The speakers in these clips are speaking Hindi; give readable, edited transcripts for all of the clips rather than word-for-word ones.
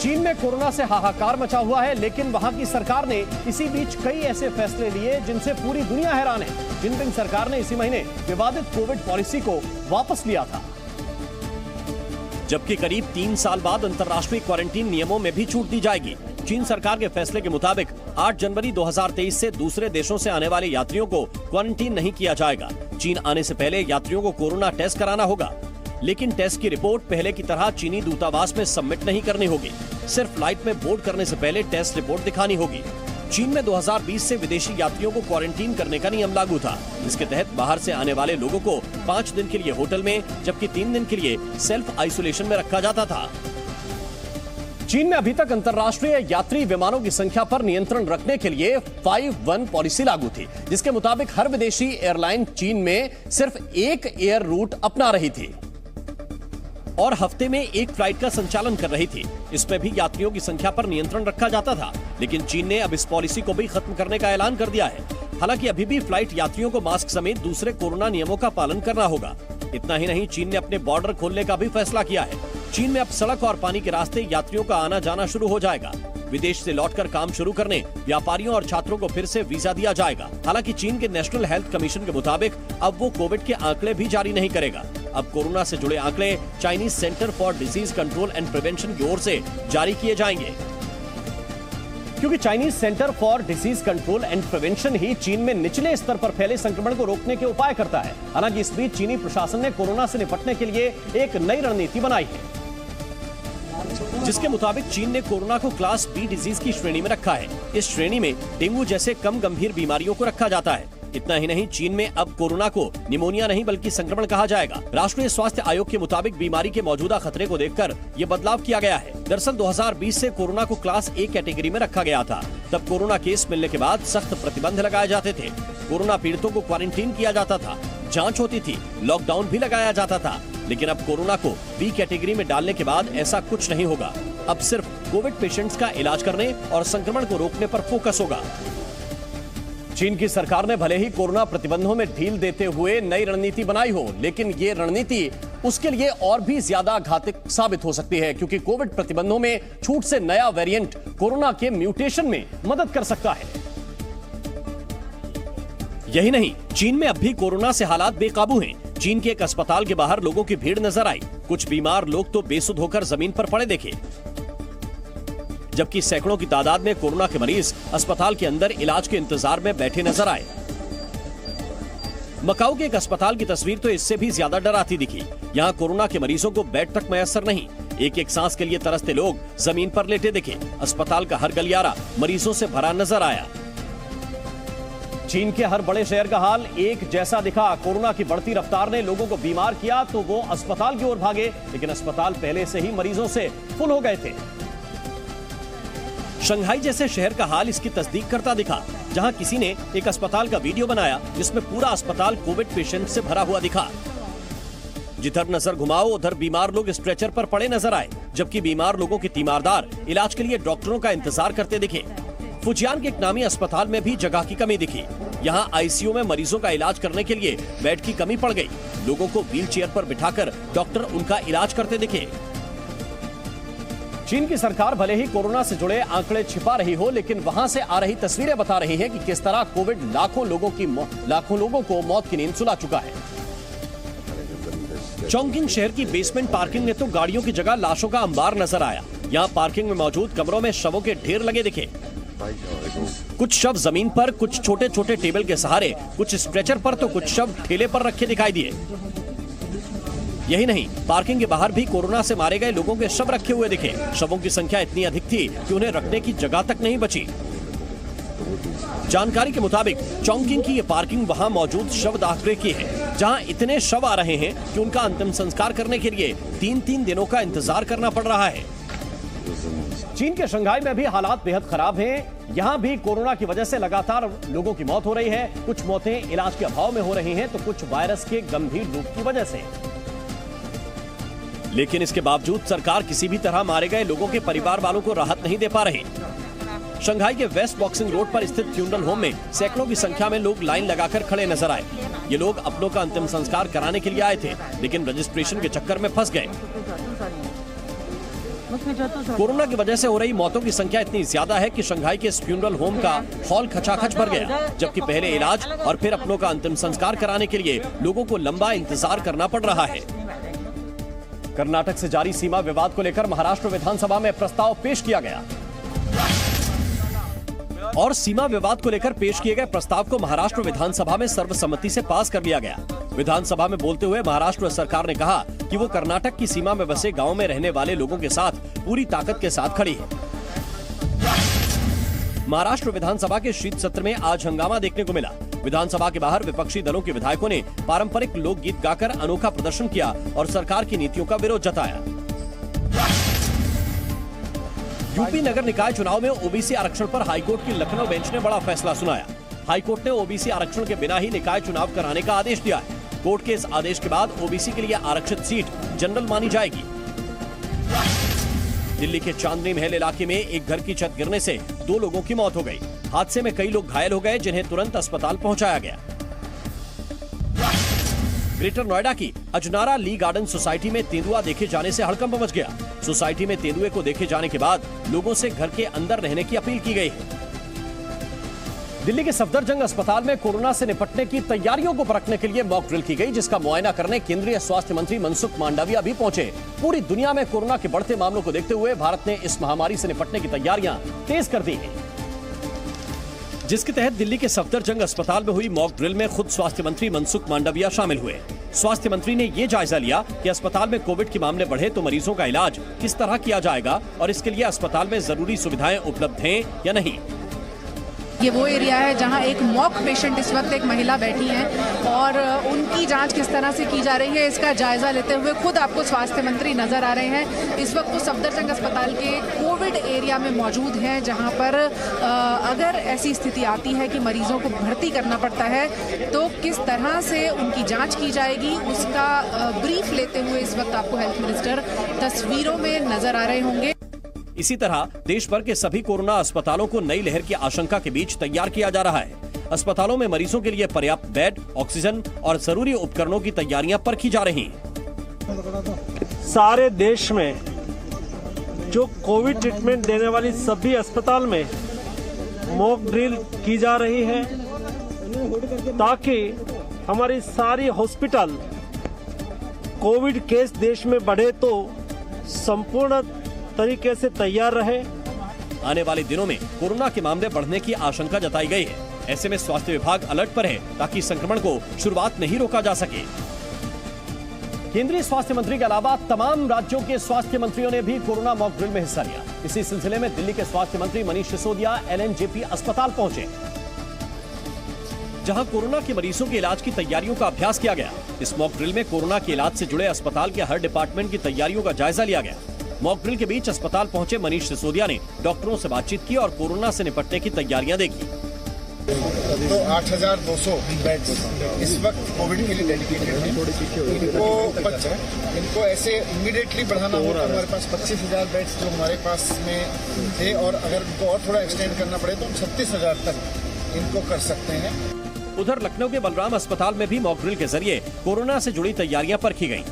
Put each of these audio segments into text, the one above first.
चीन में कोरोना से हाहाकार मचा हुआ है, लेकिन वहां की सरकार ने इसी बीच कई ऐसे फैसले लिए जिनसे पूरी दुनिया हैरान है। जिनपिंग सरकार ने इसी महीने विवादित कोविड पॉलिसी को वापस लिया था, जबकि करीब 3 साल बाद अंतर्राष्ट्रीय क्वारंटीन नियमों में भी छूट दी जाएगी। चीन सरकार के फैसले के मुताबिक 8 जनवरी 2023 से दूसरे देशों से आने वाले यात्रियों को क्वारंटीन नहीं किया जाएगा। चीन आने से पहले यात्रियों को कोरोना टेस्ट कराना होगा, लेकिन टेस्ट की रिपोर्ट पहले की तरह चीनी दूतावास में सबमिट नहीं करनी होगी। सिर्फ फ्लाइट में बोर्ड करने से पहले टेस्ट रिपोर्ट दिखानी होगी। चीन में 2020 से विदेशी यात्रियों को क्वारंटीन करने का नियम लागू था। इसके तहत बाहर से आने वाले लोगों को 5 दिन के लिए होटल में, जबकि 3 दिन के लिए सेल्फ आइसोलेशन में रखा जाता था। चीन में अभी तक अंतर्राष्ट्रीय यात्री विमानों की संख्या पर नियंत्रण रखने के लिए 5-1 पॉलिसी लागू थी, जिसके मुताबिक हर विदेशी एयरलाइन चीन में सिर्फ एक एयर रूट अपना रही थी और हफ्ते में एक फ्लाइट का संचालन कर रही थी। इसमें भी यात्रियों की संख्या पर नियंत्रण रखा जाता था, लेकिन चीन ने अब इस पॉलिसी को भी खत्म करने का ऐलान कर दिया है। हालांकि अभी भी फ्लाइट यात्रियों को मास्क समेत दूसरे कोरोना नियमों का पालन करना होगा। इतना ही नहीं, चीन ने अपने बॉर्डर खोलने का भी फैसला किया है। चीन में अब सड़क और पानी के रास्ते यात्रियों का आना जाना शुरू हो जाएगा। विदेश से लौटकर काम शुरू करने व्यापारियों और छात्रों को फिर से वीजा दिया जाएगा। हालांकि चीन के नेशनल हेल्थ कमीशन के मुताबिक अब वो कोविड के आंकड़े भी जारी नहीं करेगा। अब कोरोना से जुड़े आंकड़े Chinese centre for disease control and prevention की ओर से जारी किए जाएंगे, क्योंकि Chinese centre for disease control and prevention ही चीन में निचले स्तर पर फैले संक्रमण को रोकने के उपाय करता है। हालांकि इस बीच चीनी प्रशासन ने कोरोना से निपटने के लिए एक नई रणनीति बनाई है, जिसके मुताबिक चीन ने कोरोना को क्लास बी डिजीज की श्रेणी में रखा है। इस श्रेणी में डेंगू जैसे कम गंभीर बीमारियों को रखा जाता है। इतना ही नहीं, चीन में अब कोरोना को निमोनिया नहीं बल्कि संक्रमण कहा जाएगा। राष्ट्रीय स्वास्थ्य आयोग के मुताबिक बीमारी के मौजूदा खतरे को देखकर ये बदलाव किया गया है। दरअसल 2020 से कोरोना को क्लास ए कैटेगरी में रखा गया था। तब कोरोना केस मिलने के बाद सख्त प्रतिबंध लगाए जाते थे। कोरोना पीड़ितों को क्वारंटीन किया जाता था, जांच होती थी, लॉकडाउन भी लगाया जाता था। लेकिन अब कोरोना को बी कैटेगरी में डालने के बाद ऐसा कुछ नहीं होगा। अब सिर्फ कोविड पेशेंट्स का इलाज करने और संक्रमण को रोकने पर फोकस होगा। चीन की सरकार ने भले ही कोरोना प्रतिबंधों में ढील देते हुए नई रणनीति बनाई हो, लेकिन ये रणनीति उसके लिए और भी ज्यादा घातक साबित हो सकती है, क्योंकि कोविड प्रतिबंधों में छूट से नया वेरिएंट कोरोना के म्यूटेशन में मदद कर सकता है। यही नहीं, चीन में अब भी कोरोना से हालात बेकाबू हैं। चीन के एक अस्पताल के बाहर लोगों की भीड़ नजर आई। कुछ बीमार लोग तो बेसुध होकर जमीन पर पड़े देखे, जबकि सैकड़ों की तादाद में कोरोना के मरीज अस्पताल के अंदर इलाज के इंतजार में बैठे नजर आए। मकाऊ के एक अस्पताल की तस्वीर तो इससे भी ज्यादा डराती दिखी। यहाँ कोरोना के मरीजों को बेड तक मयसर नहीं, एक एक सांस के लिए तरसते लोग जमीन पर लेटे दिखे। अस्पताल का हर गलियारा मरीजों से भरा नजर आया। चीन के हर बड़े शहर का हाल एक जैसा दिखा। कोरोना की बढ़ती रफ्तार ने लोगों को बीमार किया तो वो अस्पताल की ओर भागे, लेकिन अस्पताल पहले से ही मरीजों से फुल हो गए थे। शंघाई जैसे शहर का हाल इसकी तस्दीक करता दिखा, जहां किसी ने एक अस्पताल का वीडियो बनाया जिसमें पूरा अस्पताल कोविड पेशेंट से भरा हुआ दिखा। जिधर नजर घुमाओ उधर बीमार लोग स्ट्रेचर पर पड़े नजर आए, जबकि बीमार लोगों की तीमारदार इलाज के लिए डॉक्टरों का इंतजार करते दिखे। फुजियान के एक नामी अस्पताल में भी जगह की कमी दिखी। यहाँ आईसीयू में मरीजों का इलाज करने के लिए बेड की कमी पड़ गई। लोगों को व्हील चेयर पर बिठाकर डॉक्टर उनका इलाज करते दिखे। चीन की सरकार भले ही कोरोना से जुड़े आंकड़े छिपा रही हो, लेकिन वहां से आ रही तस्वीरें बता रही है कि किस तरह कोविड लाखों लोगों को मौत की नींद सुला चुका है। चोंगकिंग शहर की बेसमेंट पार्किंग में तो गाड़ियों की जगह लाशों का अंबार नजर आया। यहाँ पार्किंग में मौजूद कमरों में शवों के ढेर लगे दिखे। कुछ शव जमीन पर, कुछ छोटे छोटे टेबल के सहारे, कुछ स्ट्रेचर पर तो कुछ शव ठेले पर रखे दिखाई दिए। यही नहीं, पार्किंग के बाहर भी कोरोना से मारे गए लोगों के शव रखे हुए दिखे। शवों की संख्या इतनी अधिक थी कि उन्हें रखने की जगह तक नहीं बची। जानकारी के मुताबिक चोंगकिंग की ये पार्किंग वहां मौजूद शवदाह गृह की है, जहां इतने शव आ रहे हैं कि उनका अंतिम संस्कार करने के लिए 3-3 दिनों का इंतजार करना पड़ रहा है। चीन के शंघाई में भी हालात बेहद खराब हैं। यहाँ भी कोरोना की वजह से लगातार लोगों की मौत हो रही है। कुछ मौतें इलाज के अभाव में हो रही हैं, तो कुछ वायरस के गंभीर रूप की वजह से। लेकिन इसके बावजूद सरकार किसी भी तरह मारे गए लोगों के परिवार वालों को राहत नहीं दे पा रही। शंघाई के वेस्ट बॉक्सिंग रोड पर स्थित फ्यूनरल होम में सैकड़ों की संख्या में लोग लाइन लगाकर खड़े नजर आए। ये लोग अपनों का अंतिम संस्कार कराने के लिए आए थे, लेकिन रजिस्ट्रेशन के चक्कर में फंस गए। कोरोना की वजह से हो रही मौतों की संख्या इतनी ज्यादा है कि शंघाई के इस फ्यूनरल होम का हॉल खचाखच भर गया, जबकि पहले इलाज और फिर अपनों का अंतिम संस्कार कराने के लिए लोगों को लंबा इंतजार करना पड़ रहा है। कर्नाटक से जारी सीमा विवाद को लेकर महाराष्ट्र विधानसभा में प्रस्ताव पेश किया गया और सीमा विवाद को लेकर पेश किए गए प्रस्ताव को महाराष्ट्र विधानसभा में सर्वसम्मति से पास कर लिया गया। विधानसभा में बोलते हुए महाराष्ट्र सरकार ने कहा कि वो कर्नाटक की सीमा में बसे गांव में रहने वाले लोगों के साथ पूरी ताकत के साथ खड़ी है। महाराष्ट्र विधानसभा के शीत सत्र में आज हंगामा देखने को मिला। विधानसभा के बाहर विपक्षी दलों के विधायकों ने पारंपरिक लोकगीत गाकर अनोखा प्रदर्शन किया और सरकार की नीतियों का विरोध जताया। यूपी नगर निकाय चुनाव में ओबीसी आरक्षण पर हाईकोर्ट की लखनऊ बेंच ने बड़ा फैसला सुनाया। हाईकोर्ट ने ओबीसी आरक्षण के बिना ही निकाय चुनाव कराने का आदेश दिया है। कोर्ट के इस आदेश के बाद ओबीसी के लिए आरक्षित सीट जनरल मानी जाएगी। दिल्ली के चांदनी महल इलाके में एक घर की छत गिरने से 2 लोगों की मौत हो गई। हादसे में कई लोग घायल हो गए, जिन्हें तुरंत अस्पताल पहुंचाया गया। ग्रेटर नोएडा की अजनारा ली गार्डन सोसाइटी में तेंदुआ देखे जाने से हड़कंप मच गया। सोसाइटी में तेंदुए को देखे जाने के बाद लोगों से घर के अंदर रहने की अपील की गई है। दिल्ली के सफदरजंग अस्पताल में कोरोना से निपटने की तैयारियों को परखने के लिए मॉक ड्रिल की गई, जिसका मुआयना करने केंद्रीय स्वास्थ्य मंत्री मनसुख मांडविया भी पहुंचे। पूरी दुनिया में कोरोना के बढ़ते मामलों को देखते हुए भारत ने इस महामारी से निपटने की तैयारियां तेज कर दी हैं, जिसके तहत दिल्ली के सफदरजंग अस्पताल में हुई मॉक ड्रिल में खुद स्वास्थ्य मंत्री मनसुख मांडविया शामिल हुए। स्वास्थ्य मंत्री ने ये जायजा लिया कि अस्पताल में कोविड के मामले बढ़े तो मरीजों का इलाज किस तरह किया जाएगा और इसके लिए अस्पताल में जरूरी सुविधाएं उपलब्ध हैं या नहीं। ये वो एरिया है जहां एक मॉक पेशेंट इस वक्त एक महिला बैठी हैं और उनकी जांच किस तरह से की जा रही है इसका जायजा लेते हुए खुद आपको स्वास्थ्य मंत्री नजर आ रहे हैं। इस वक्त वो सफदरजंग अस्पताल के कोविड एरिया में मौजूद हैं, जहां पर अगर ऐसी स्थिति आती है कि मरीजों को भर्ती करना पड़ता है तो किस तरह से उनकी जांच की जाएगी उसका ब्रीफ लेते हुए इस वक्त आपको हेल्थ मिनिस्टर तस्वीरों में नजर आ रहे होंगे। इसी तरह देश भर के सभी कोरोना अस्पतालों को नई लहर की आशंका के बीच तैयार किया जा रहा है। अस्पतालों में मरीजों के लिए पर्याप्त बेड, ऑक्सीजन और जरूरी उपकरणों की तैयारियां परखी जा रही हैं। सारे देश में जो कोविड ट्रीटमेंट देने वाली सभी अस्पताल में मॉक ड्रिल की जा रही है ताकि हमारी सारी हॉस्पिटल कोविड केस देश में बढ़े तो संपूर्ण तरीके से तैयार रहे। आने वाले दिनों में कोरोना के मामले बढ़ने की आशंका जताई गई है। ऐसे में स्वास्थ्य विभाग अलर्ट पर है ताकि संक्रमण को शुरुआत नहीं रोका जा सके। केंद्रीय स्वास्थ्य मंत्री के अलावा तमाम राज्यों के स्वास्थ्य मंत्रियों ने भी कोरोना मॉक ड्रिल में हिस्सा लिया। इसी सिलसिले में दिल्ली के स्वास्थ्य मंत्री मनीष सिसोदिया LNJP अस्पताल पहुंचे, जहां कोरोना के मरीजों के इलाज की तैयारियों का अभ्यास किया गया। इस मॉक ड्रिल में कोरोना के इलाज से जुड़े अस्पताल के हर डिपार्टमेंट की तैयारियों का जायजा लिया गया। मॉक ड्रिल के बीच अस्पताल पहुंचे मनीष सिसोदिया ने डॉक्टरों से बातचीत की और कोरोना से निपटने की तैयारियां देखी। तो 8,200 बेड्स इस वक्त कोविड के लिए डेडिकेटेड हैं। इनको ऐसे इमीडिएटली बढ़ाना हो तो हमारे पास 25,000 बेड्स जो हमारे पास में थे और अगर इनको और थोड़ा एक्सटेंड करना पड़े तो हम 36,000 तक इनको कर सकते हैं। उधर लखनऊ के बलराम अस्पताल में भी मॉक ड्रिल के जरिए कोरोना से जुड़ी तैयारियां परखी गयी।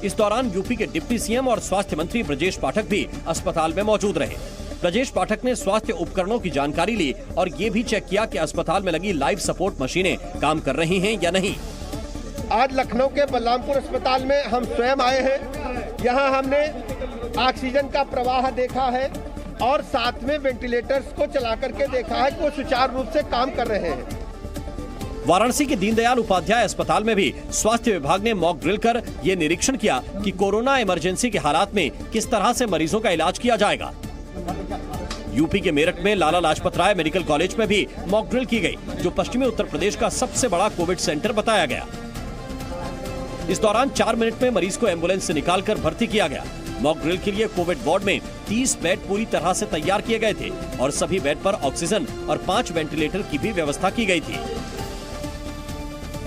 इस दौरान यूपी के डिप्टी सीएम और स्वास्थ्य मंत्री ब्रजेश पाठक भी अस्पताल में मौजूद रहे। ब्रजेश पाठक ने स्वास्थ्य उपकरणों की जानकारी ली और ये भी चेक किया कि अस्पताल में लगी लाइफ सपोर्ट मशीनें काम कर रही हैं या नहीं। आज लखनऊ के बलरामपुर अस्पताल में हम स्वयं आए हैं। यहाँ हमने ऑक्सीजन का प्रवाह देखा है और साथ में वेंटिलेटर्स को चला करके देखा है कि वो सुचारू रूप से काम कर रहे हैं। वाराणसी के दीनदयाल उपाध्याय अस्पताल में भी स्वास्थ्य विभाग ने मॉक ड्रिल कर ये निरीक्षण किया कि कोरोना इमरजेंसी के हालात में किस तरह से मरीजों का इलाज किया जाएगा। यूपी के मेरठ में लाला लाजपत राय मेडिकल कॉलेज में भी मॉक ड्रिल की गई, जो पश्चिमी उत्तर प्रदेश का सबसे बड़ा कोविड सेंटर बताया गया। इस दौरान 4 मिनट में मरीज को एम्बुलेंस से निकालकर भर्ती किया गया। मॉक ड्रिल के लिए कोविड वार्ड में 30 बेड पूरी तरह से तैयार किए गए थे और सभी बेड पर ऑक्सीजन और 5 वेंटिलेटर की भी व्यवस्था की गई थी।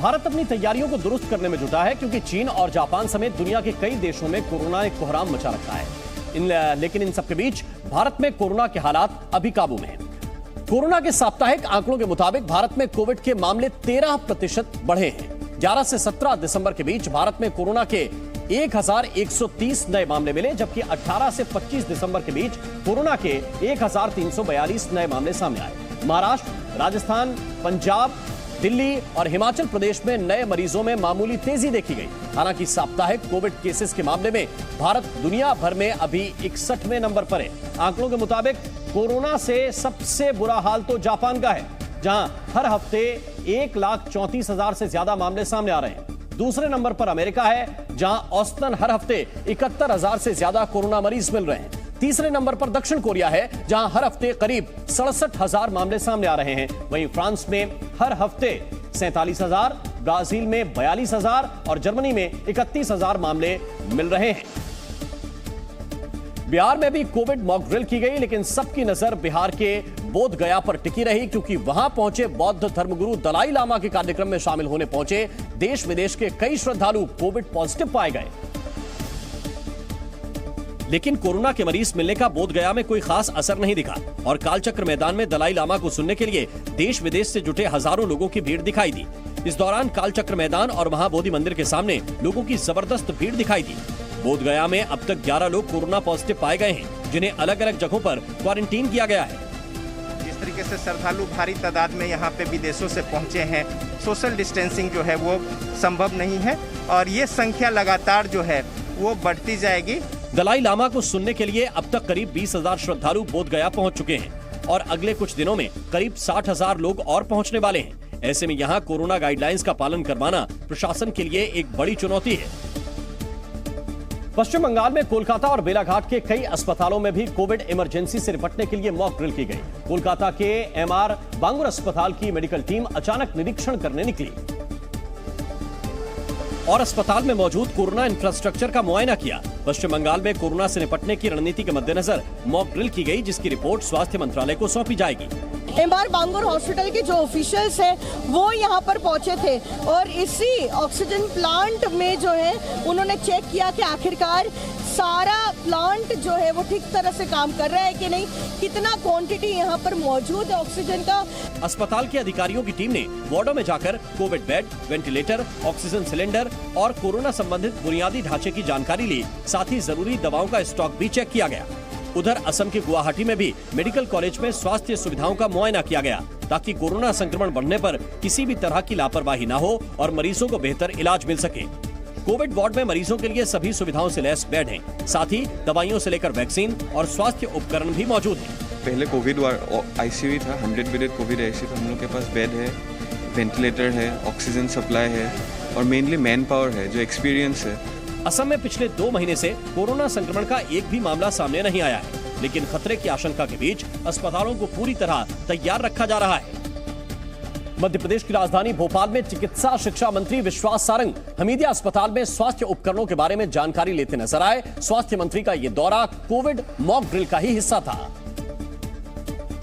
भारत अपनी तैयारियों को दुरुस्त करने में जुटा है, क्योंकि चीन और जापान समेत दुनिया के कई देशों में कोरोना ने कोहराम मचा रखा है। लेकिन इन सबके बीच भारत में कोरोना के हालात अभी काबू में हैं। कोरोना के साप्ताहिक आंकड़ों के मुताबिक भारत में कोविड के मामले 13% बढ़े हैं। 11 से 17 दिसंबर के बीच भारत में कोरोना के 1130 नए मामले मिले, जबकि 18 से 25 दिसंबर के बीच कोरोना के 1342 नए मामले सामने आए। महाराष्ट्र, राजस्थान, पंजाब, दिल्ली और हिमाचल प्रदेश में नए मरीजों में मामूली तेजी देखी गई। हालांकि साप्ताहिक कोविड केसेस के मामले में भारत दुनिया भर में अभी 61वें नंबर पर है। आंकड़ों के मुताबिक कोरोना से सबसे बुरा हाल तो जापान का है, जहां हर हफ्ते 1,34,000 से ज्यादा मामले सामने आ रहे हैं। दूसरे नंबर पर अमेरिका है, जहां औसतन हर हफ्ते 71,000 से ज्यादा कोरोना मरीज मिल रहे हैं। तीसरे नंबर पर दक्षिण कोरिया है, जहां हर हफ्ते करीब 67,000 मामले सामने आ रहे हैं। वहीं फ्रांस में हर हफ्ते 47,000, ब्राजील में 42,000 और जर्मनी में 31,000 मामले मिल रहे हैं। बिहार में भी कोविड मॉक ड्रिल की गई, लेकिन सबकी नजर बिहार के बोध गया पर टिकी रही, क्योंकि वहां पहुंचे बौद्ध धर्मगुरु दलाई लामा के कार्यक्रम में शामिल होने पहुंचे देश विदेश के कई श्रद्धालु कोविड पॉजिटिव पाए गए। लेकिन कोरोना के मरीज मिलने का बोध गया में कोई खास असर नहीं दिखा और कालचक्र मैदान में दलाई लामा को सुनने के लिए देश विदेश से जुटे हजारों लोगों की भीड़ दिखाई दी। इस दौरान कालचक्र मैदान और महाबोधि मंदिर के सामने लोगों की जबरदस्त भीड़ दिखाई दी। बोध गया में अब तक 11 लोग कोरोना पॉजिटिव पाए गए हैं, जिन्हें अलग अलग जगहों पर क्वारंटीन किया गया है। जिस तरीके से श्रद्धालु भारी तादाद में यहाँ पे विदेशों से पहुंचे हैं, सोशल डिस्टेंसिंग जो है वो संभव नहीं है और ये संख्या लगातार जो है वो बढ़ती जाएगी। दलाई लामा को सुनने के लिए अब तक करीब 20,000 श्रद्धालु बोध गया पहुंच चुके हैं और अगले कुछ दिनों में करीब 60,000 लोग और पहुंचने वाले हैं। ऐसे में यहां कोरोना गाइडलाइंस का पालन करवाना प्रशासन के लिए एक बड़ी चुनौती है। पश्चिम बंगाल में कोलकाता और बेलाघाट के कई अस्पतालों में भी कोविड इमरजेंसी से निपटने के लिए मॉक ड्रिल की गई। कोलकाता के एमआर बांगुर अस्पताल की मेडिकल टीम अचानक निरीक्षण करने निकली और अस्पताल में मौजूद कोरोना इंफ्रास्ट्रक्चर का मुआयना किया। पश्चिम बंगाल में कोरोना से निपटने की रणनीति के मद्देनजर मॉक ड्रिल की गई, जिसकी रिपोर्ट स्वास्थ्य मंत्रालय को सौंपी जाएगी। एमआर बांगुर हॉस्पिटल के जो ऑफिशियल्स हैं वो यहाँ पर पहुंचे थे और इसी ऑक्सीजन प्लांट में जो है उन्होंने चेक किया कि आखिरकार सारा प्लांट जो है वो ठीक तरह से काम कर रहा है कि नहीं, कितना क्वांटिटी यहाँ पर मौजूद है ऑक्सीजन का। अस्पताल के अधिकारियों की टीम ने वार्डों में जाकर Covid bed, ventilator, oxygen cylinder और कोरोना संबंधित बुनियादी ढांचे की जानकारी ली। साथ ही जरूरी दवाओं का स्टॉक भी चेक किया गया। उधर असम के गुवाहाटी में भी मेडिकल कॉलेज में स्वास्थ्य सुविधाओं का मुआयना किया गया, ताकि कोरोना संक्रमण बढ़ने पर किसी भी तरह की लापरवाही न हो और मरीजों को बेहतर इलाज मिल सके। कोविड वार्ड में मरीजों के लिए सभी सुविधाओं से लैस बेड हैं। साथ ही दवाइयों से लेकर वैक्सीन और स्वास्थ्य उपकरण भी मौजूद हैं। पहले कोविड आईसीयू था, 100 बेडेड कोविड आईसीयू था। हम लोग के पास बेड है, वेंटिलेटर है, ऑक्सीजन सप्लाई है और मेनली मैन पावर है जो एक्सपीरियंस है। असम में पिछले 2 महीने से कोरोना संक्रमण का एक भी मामला सामने नहीं आया है, लेकिन खतरे की आशंका के बीच अस्पतालों को पूरी तरह तैयार रखा जा रहा है। मध्य प्रदेश की राजधानी भोपाल में चिकित्सा शिक्षा मंत्री विश्वास सारंग हमीदिया अस्पताल में स्वास्थ्य उपकरणों के बारे में जानकारी लेते नजर आए। स्वास्थ्य मंत्री का यह दौरा कोविड मॉक ड्रिल का ही हिस्सा था,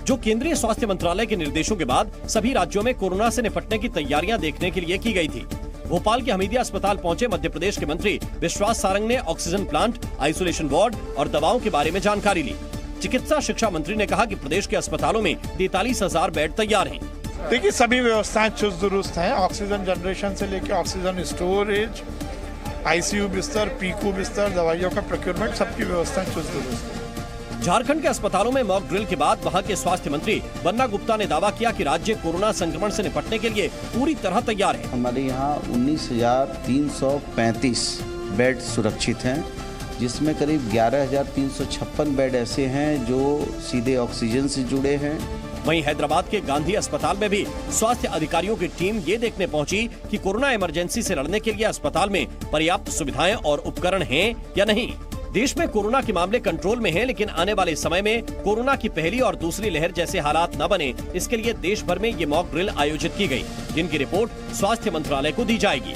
जो केंद्रीय स्वास्थ्य मंत्रालय के निर्देशों के बाद सभी राज्यों में कोरोना से निपटने की तैयारियां देखने के लिए की गई थी। भोपाल के हमीदिया अस्पताल पहुंचे मध्य प्रदेश के मंत्री विश्वास सारंग ने ऑक्सीजन प्लांट, आइसोलेशन वार्ड और दवाओं के बारे में जानकारी ली। चिकित्सा शिक्षा मंत्री ने कहा कि प्रदेश के अस्पतालों में 43,000 बेड तैयार हैं। देखिए, सभी व्यवस्थाएं चुस्त दुरुस्त हैं। ऑक्सीजन जनरेशन से लेकर ऑक्सीजन स्टोरेज, आईसीयू बिस्तर, पीकू बिस्तर, दवाइयों का प्रोक्योरमेंट, सबकी व्यवस्थाएं चुस्त दुरुस्त हैं। झारखंड के अस्पतालों में मॉक ड्रिल के बाद वहां के स्वास्थ्य मंत्री बन्ना गुप्ता ने दावा किया कि राज्य कोरोना संक्रमण से निपटने के लिए पूरी तरह तैयार है। हमारे यहाँ 19,335 बेड सुरक्षित हैं, जिसमें करीब 11,356 बेड ऐसे हैं जो सीधे ऑक्सीजन से जुड़े हैं। वहीं हैदराबाद के गांधी अस्पताल में भी स्वास्थ्य अधिकारियों की टीम ये देखने पहुंची कि कोरोना इमरजेंसी से लड़ने के लिए अस्पताल में पर्याप्त सुविधाएं और उपकरण हैं या नहीं। देश में कोरोना के मामले कंट्रोल में हैं, लेकिन आने वाले समय में कोरोना की पहली और दूसरी लहर जैसे हालात न बने, इसके लिए देश भर में ये मॉक ड्रिल आयोजित की गई, जिनकी रिपोर्ट स्वास्थ्य मंत्रालय को दी जाएगी।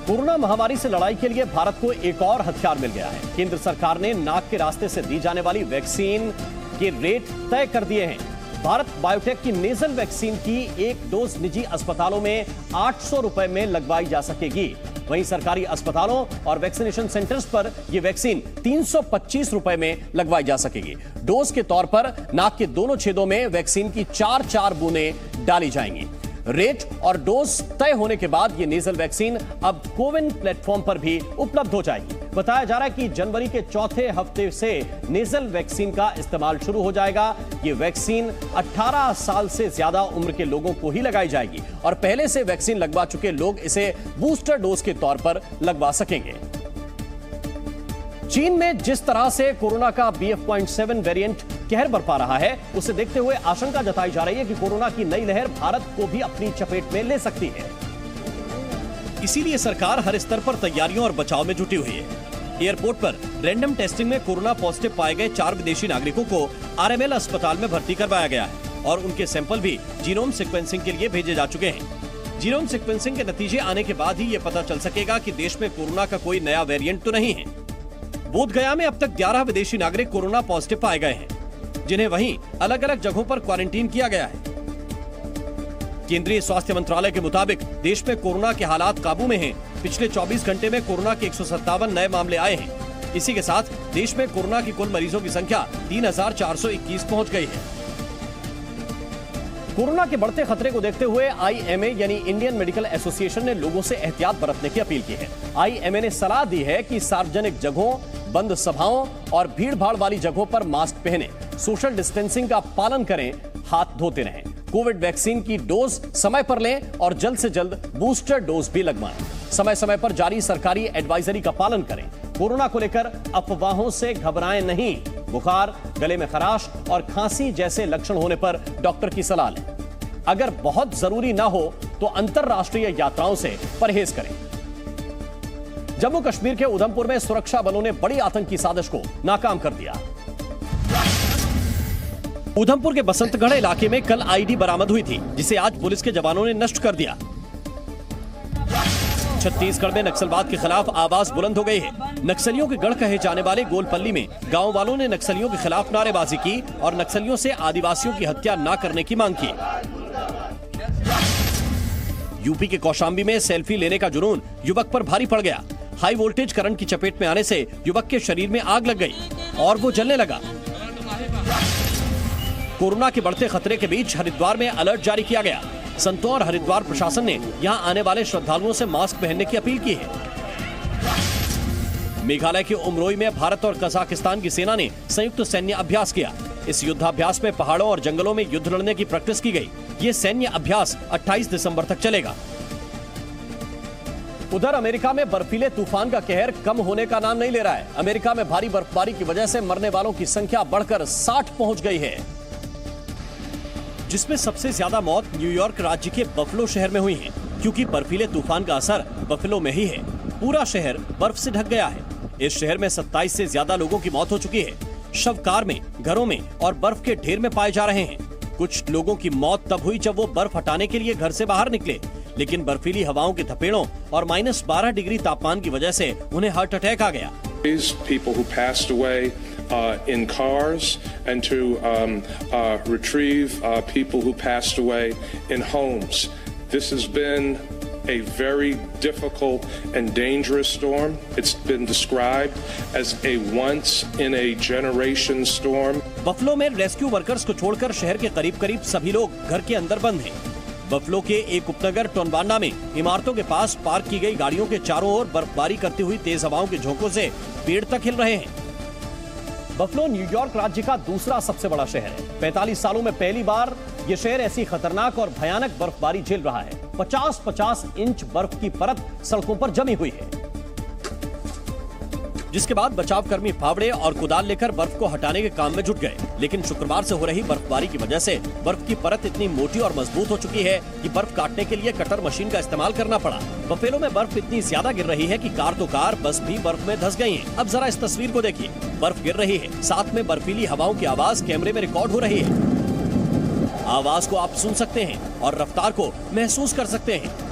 कोरोना महामारी से लड़ाई के लिए भारत को एक और हथियार मिल गया है। केंद्र सरकार ने नाक के रास्ते से दी जाने वाली वैक्सीन के रेट तय कर दिए हैं। भारत बायोटेक की नेजल वैक्सीन की एक डोज निजी अस्पतालों में 800 रुपए में लगवाई जा सकेगी। वहीं सरकारी अस्पतालों और वैक्सीनेशन सेंटर्स पर यह वैक्सीन 325 रुपए में लगवाई जा सकेगी। डोज के तौर पर नाक के दोनों छेदों में वैक्सीन की 4-4 बूंदें डाली जाएंगी। रेट और डोज तय होने के बाद ये नेजल वैक्सीन अब कोविन प्लेटफॉर्म पर भी उपलब्ध हो जाएगी। बताया जा रहा है कि जनवरी के चौथे हफ्ते से नेजल वैक्सीन का इस्तेमाल शुरू हो जाएगा। ये वैक्सीन 18 साल से ज्यादा उम्र के लोगों को ही लगाई जाएगी और पहले से वैक्सीन लगवा चुके लोग इसे बूस्टर डोज के तौर पर लगवा सकेंगे। चीन में जिस तरह से कोरोना का BF.7 वेरिएंट कहर बरपा रहा है, उसे देखते हुए आशंका जताई जा रही है कि कोरोना की नई लहर भारत को भी अपनी चपेट में ले सकती है। इसीलिए सरकार हर स्तर पर तैयारियों और बचाव में जुटी हुई है। एयरपोर्ट पर रैंडम टेस्टिंग में कोरोना पॉजिटिव पाए गए 4 विदेशी नागरिकों को RML अस्पताल में भर्ती करवाया गया है और उनके सैंपल भी जीनोम सीक्वेंसिंग के लिए भेजे जा चुके हैं। जीनोम सीक्वेंसिंग के नतीजे आने के बाद ही ये पता चल सकेगा कि देश में कोरोना का कोई नया वेरिएंट तो नहीं है। बोधगया में अब तक 11 विदेशी नागरिक कोरोना पॉजिटिव पाए गए हैं, जिन्हें वहीं अलग अलग जगहों पर क्वारंटीन किया गया है। केंद्रीय स्वास्थ्य मंत्रालय के मुताबिक देश में कोरोना के हालात काबू में हैं। पिछले 24 घंटे में कोरोना के 157 नए मामले आए हैं। इसी के साथ देश में कोरोना की कुल मरीजों की संख्या 3,421 पहुंच गई है। कोरोना के बढ़ते खतरे को देखते हुए IMA यानी इंडियन मेडिकल एसोसिएशन ने लोगों से एहतियात बरतने की अपील की है। IMA ने सलाह दी है कि सार्वजनिक जगहों, बंद सभाओं और भीड़ भाड़ वाली जगहों पर मास्क पहने, सोशल डिस्टेंसिंग का पालन करें, हाथ धोते रहें, कोविड वैक्सीन की डोज समय पर लें और जल्द से जल्द बूस्टर डोज भी लगवाएं। समय समय पर जारी सरकारी एडवाइजरी का पालन करें। कोरोना को लेकर अफवाहों से घबराएं नहीं। बुखार, गले में खराश और खांसी जैसे लक्षण होने पर डॉक्टर की सलाह लें। अगर बहुत जरूरी ना हो तो अंतरराष्ट्रीय यात्राओं से परहेज करें। जम्मू कश्मीर के उधमपुर में सुरक्षा बलों ने बड़ी आतंकी साजिश को नाकाम कर दिया। उधमपुर के बसंतगढ़ इलाके में कल आईडी बरामद हुई थी, जिसे आज पुलिस के जवानों ने नष्ट कर दिया। छत्तीसगढ़ में नक्सलवाद के खिलाफ आवाज बुलंद हो गई है। नक्सलियों के गढ़ कहे जाने वाले गोलपल्ली में गांव वालों ने नक्सलियों के खिलाफ नारेबाजी की और नक्सलियों से आदिवासियों की हत्या न करने की मांग की। यूपी के कौशाम्बी में सेल्फी लेने का जुनून युवक पर भारी पड़ गया। हाई वोल्टेज करंट की चपेट में आने से युवक के शरीर में आग लग गई और वो जलने लगा। कोरोना के बढ़ते खतरे के बीच हरिद्वार में अलर्ट जारी किया गया। संतों और हरिद्वार प्रशासन ने यहां आने वाले श्रद्धालुओं से मास्क पहनने की अपील की है। मेघालय के उमरोई में भारत और कजाकिस्तान की सेना ने संयुक्त सैन्य अभ्यास किया। इस युद्धाभ्यास में पहाड़ों और जंगलों में युद्ध लड़ने की प्रैक्टिस की गई। ये सैन्य अभ्यास 28 दिसंबर तक चलेगा। उधर अमेरिका में बर्फीले तूफान का कहर कम होने का नाम नहीं ले रहा है। अमेरिका में भारी बर्फबारी की वजह से मरने वालों की संख्या बढ़कर 60 पहुंच गई है, जिसमें सबसे ज्यादा मौत न्यूयॉर्क राज्य के बफलो शहर में हुई है, क्योंकि बर्फीले तूफान का असर बफलो में ही है। पूरा शहर बर्फ से ढक गया है। इस शहर में 27 से ज्यादा लोगों की मौत हो चुकी है। शव कार में, घरों में और बर्फ के ढेर में पाए जा रहे हैं। कुछ लोगों की मौत तब हुई जब वो बर्फ हटाने के लिए घर से बाहर निकले, लेकिन बर्फीली हवाओं के थपेड़ों और -12 डिग्री तापमान की वजह से उन्हें हार्ट अटैक आ गया। In cars and to retrieve people who passed away in homes. This has been a very difficult and dangerous storm. It's been described as a once-in-a-generation storm. Buffalo में रेस्क्यू वर्कर्स को छोड़कर शहर के करीब सभी लोग घर के अंदर बंद हैं। बफलो के एक उपनगर टोनबांडा में इमारतों के पास पार्क की गई गाड़ियों के चारों ओर बर्फबारी करती हुई तेज हवाओं के झोंकों से पेड़ तक हिल रहे हैं। बफलो न्यूयॉर्क राज्य का दूसरा सबसे बड़ा शहर है। 45 सालों में पहली बार यह शहर ऐसी खतरनाक और भयानक बर्फबारी झेल रहा है। 50-50 इंच बर्फ की परत सड़कों पर जमी हुई है, जिसके बाद बचाव कर्मी फावड़े और कुदाल लेकर बर्फ को हटाने के काम में जुट गए। लेकिन शुक्रवार से हो रही बर्फबारी की वजह से बर्फ की परत इतनी मोटी और मजबूत हो चुकी है कि बर्फ काटने के लिए कटर मशीन का इस्तेमाल करना पड़ा। बफेलो में बर्फ इतनी ज्यादा गिर रही है कि कार तो कार, बस भी बर्फ में धंस गई है। अब जरा इस तस्वीर को देखिए। बर्फ गिर रही है, साथ में बर्फीली हवाओं की आवाज कैमरे में रिकॉर्ड हो रही है। आवाज को आप सुन सकते हैं और रफ्तार को महसूस कर सकते हैं।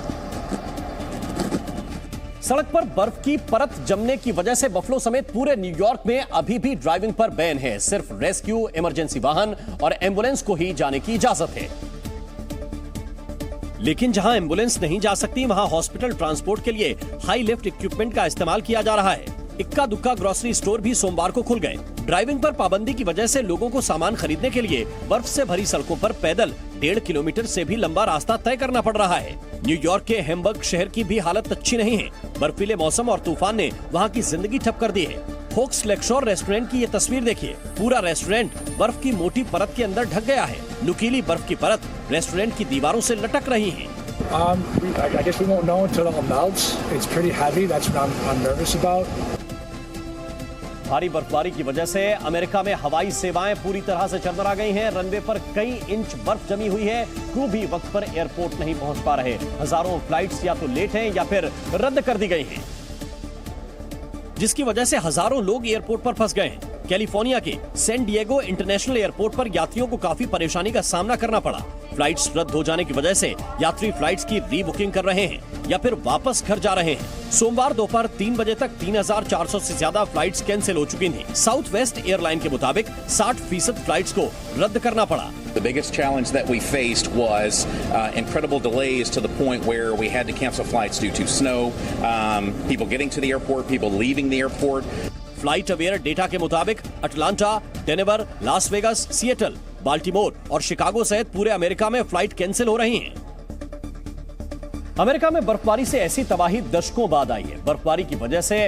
सड़क पर बर्फ की परत जमने की वजह से बफलो समेत पूरे न्यूयॉर्क में अभी भी ड्राइविंग पर बैन है। सिर्फ रेस्क्यू, इमरजेंसी वाहन और एम्बुलेंस को ही जाने की इजाजत है। लेकिन जहां एम्बुलेंस नहीं जा सकती, वहां हॉस्पिटल ट्रांसपोर्ट के लिए हाई लिफ्ट इक्विपमेंट का इस्तेमाल किया जा रहा है। इक्का दुक्का ग्रोसरी स्टोर भी सोमवार को खुल गए। ड्राइविंग पर पाबंदी की वजह से लोगों को सामान खरीदने के लिए बर्फ से भरी सड़कों पर पैदल 1.5 किलोमीटर से भी लंबा रास्ता तय करना पड़ रहा है। न्यूयॉर्क के हैम्बर्ग शहर की भी हालत अच्छी नहीं है। बर्फीले मौसम और तूफान ने वहाँ की जिंदगी ठप कर दी है। फोक्स लेकशोर रेस्टोरेंट की ये तस्वीर देखिए। पूरा रेस्टोरेंट बर्फ की मोटी परत के अंदर ढक गया है। नुकीली बर्फ की परत रेस्टोरेंट की दीवारों से लटक रही है। I guess we won't know until it melts. It's pretty heavy. That's what I'm nervous about. भारी बर्फबारी की वजह से अमेरिका में हवाई सेवाएं पूरी तरह से चरमरा गई हैं। रनवे पर कई इंच बर्फ जमी हुई है। क्रू भी वक्त पर एयरपोर्ट नहीं पहुंच पा रहे। हजारों फ्लाइट्स या तो लेट हैं या फिर रद्द कर दी गई हैं, जिसकी वजह से हजारों लोग एयरपोर्ट पर फंस गए हैं। कैलिफोर्निया के सैन डिएगो इंटरनेशनल एयरपोर्ट पर यात्रियों को काफी परेशानी का सामना करना पड़ा। फ्लाइट्स रद्द हो जाने की वजह से यात्री फ्लाइट्स की री-बुकिंग कर रहे हैं या फिर वापस घर जा रहे हैं। सोमवार दोपहर 3 बजे तक 3,400 से ज्यादा फ्लाइट्स कैंसिल हो चुकी थी। साउथ वेस्ट एयरलाइन के मुताबिक 60% फ्लाइट्स को रद्द करना पड़ा। The biggest challenge that we faced was incredible delays to the point where we had to cancel flights due to snow, people getting to the airport, people leaving the airport. Flight aware data के मुताबिक Atlanta, Denver, Las Vegas, Seattle, Baltimore और शिकागो सहित पूरे अमेरिका में फ्लाइट कैंसिल हो रही हैं। अमेरिका में बर्फबारी से ऐसी तबाही दशकों बाद आई है। बर्फबारी की वजह से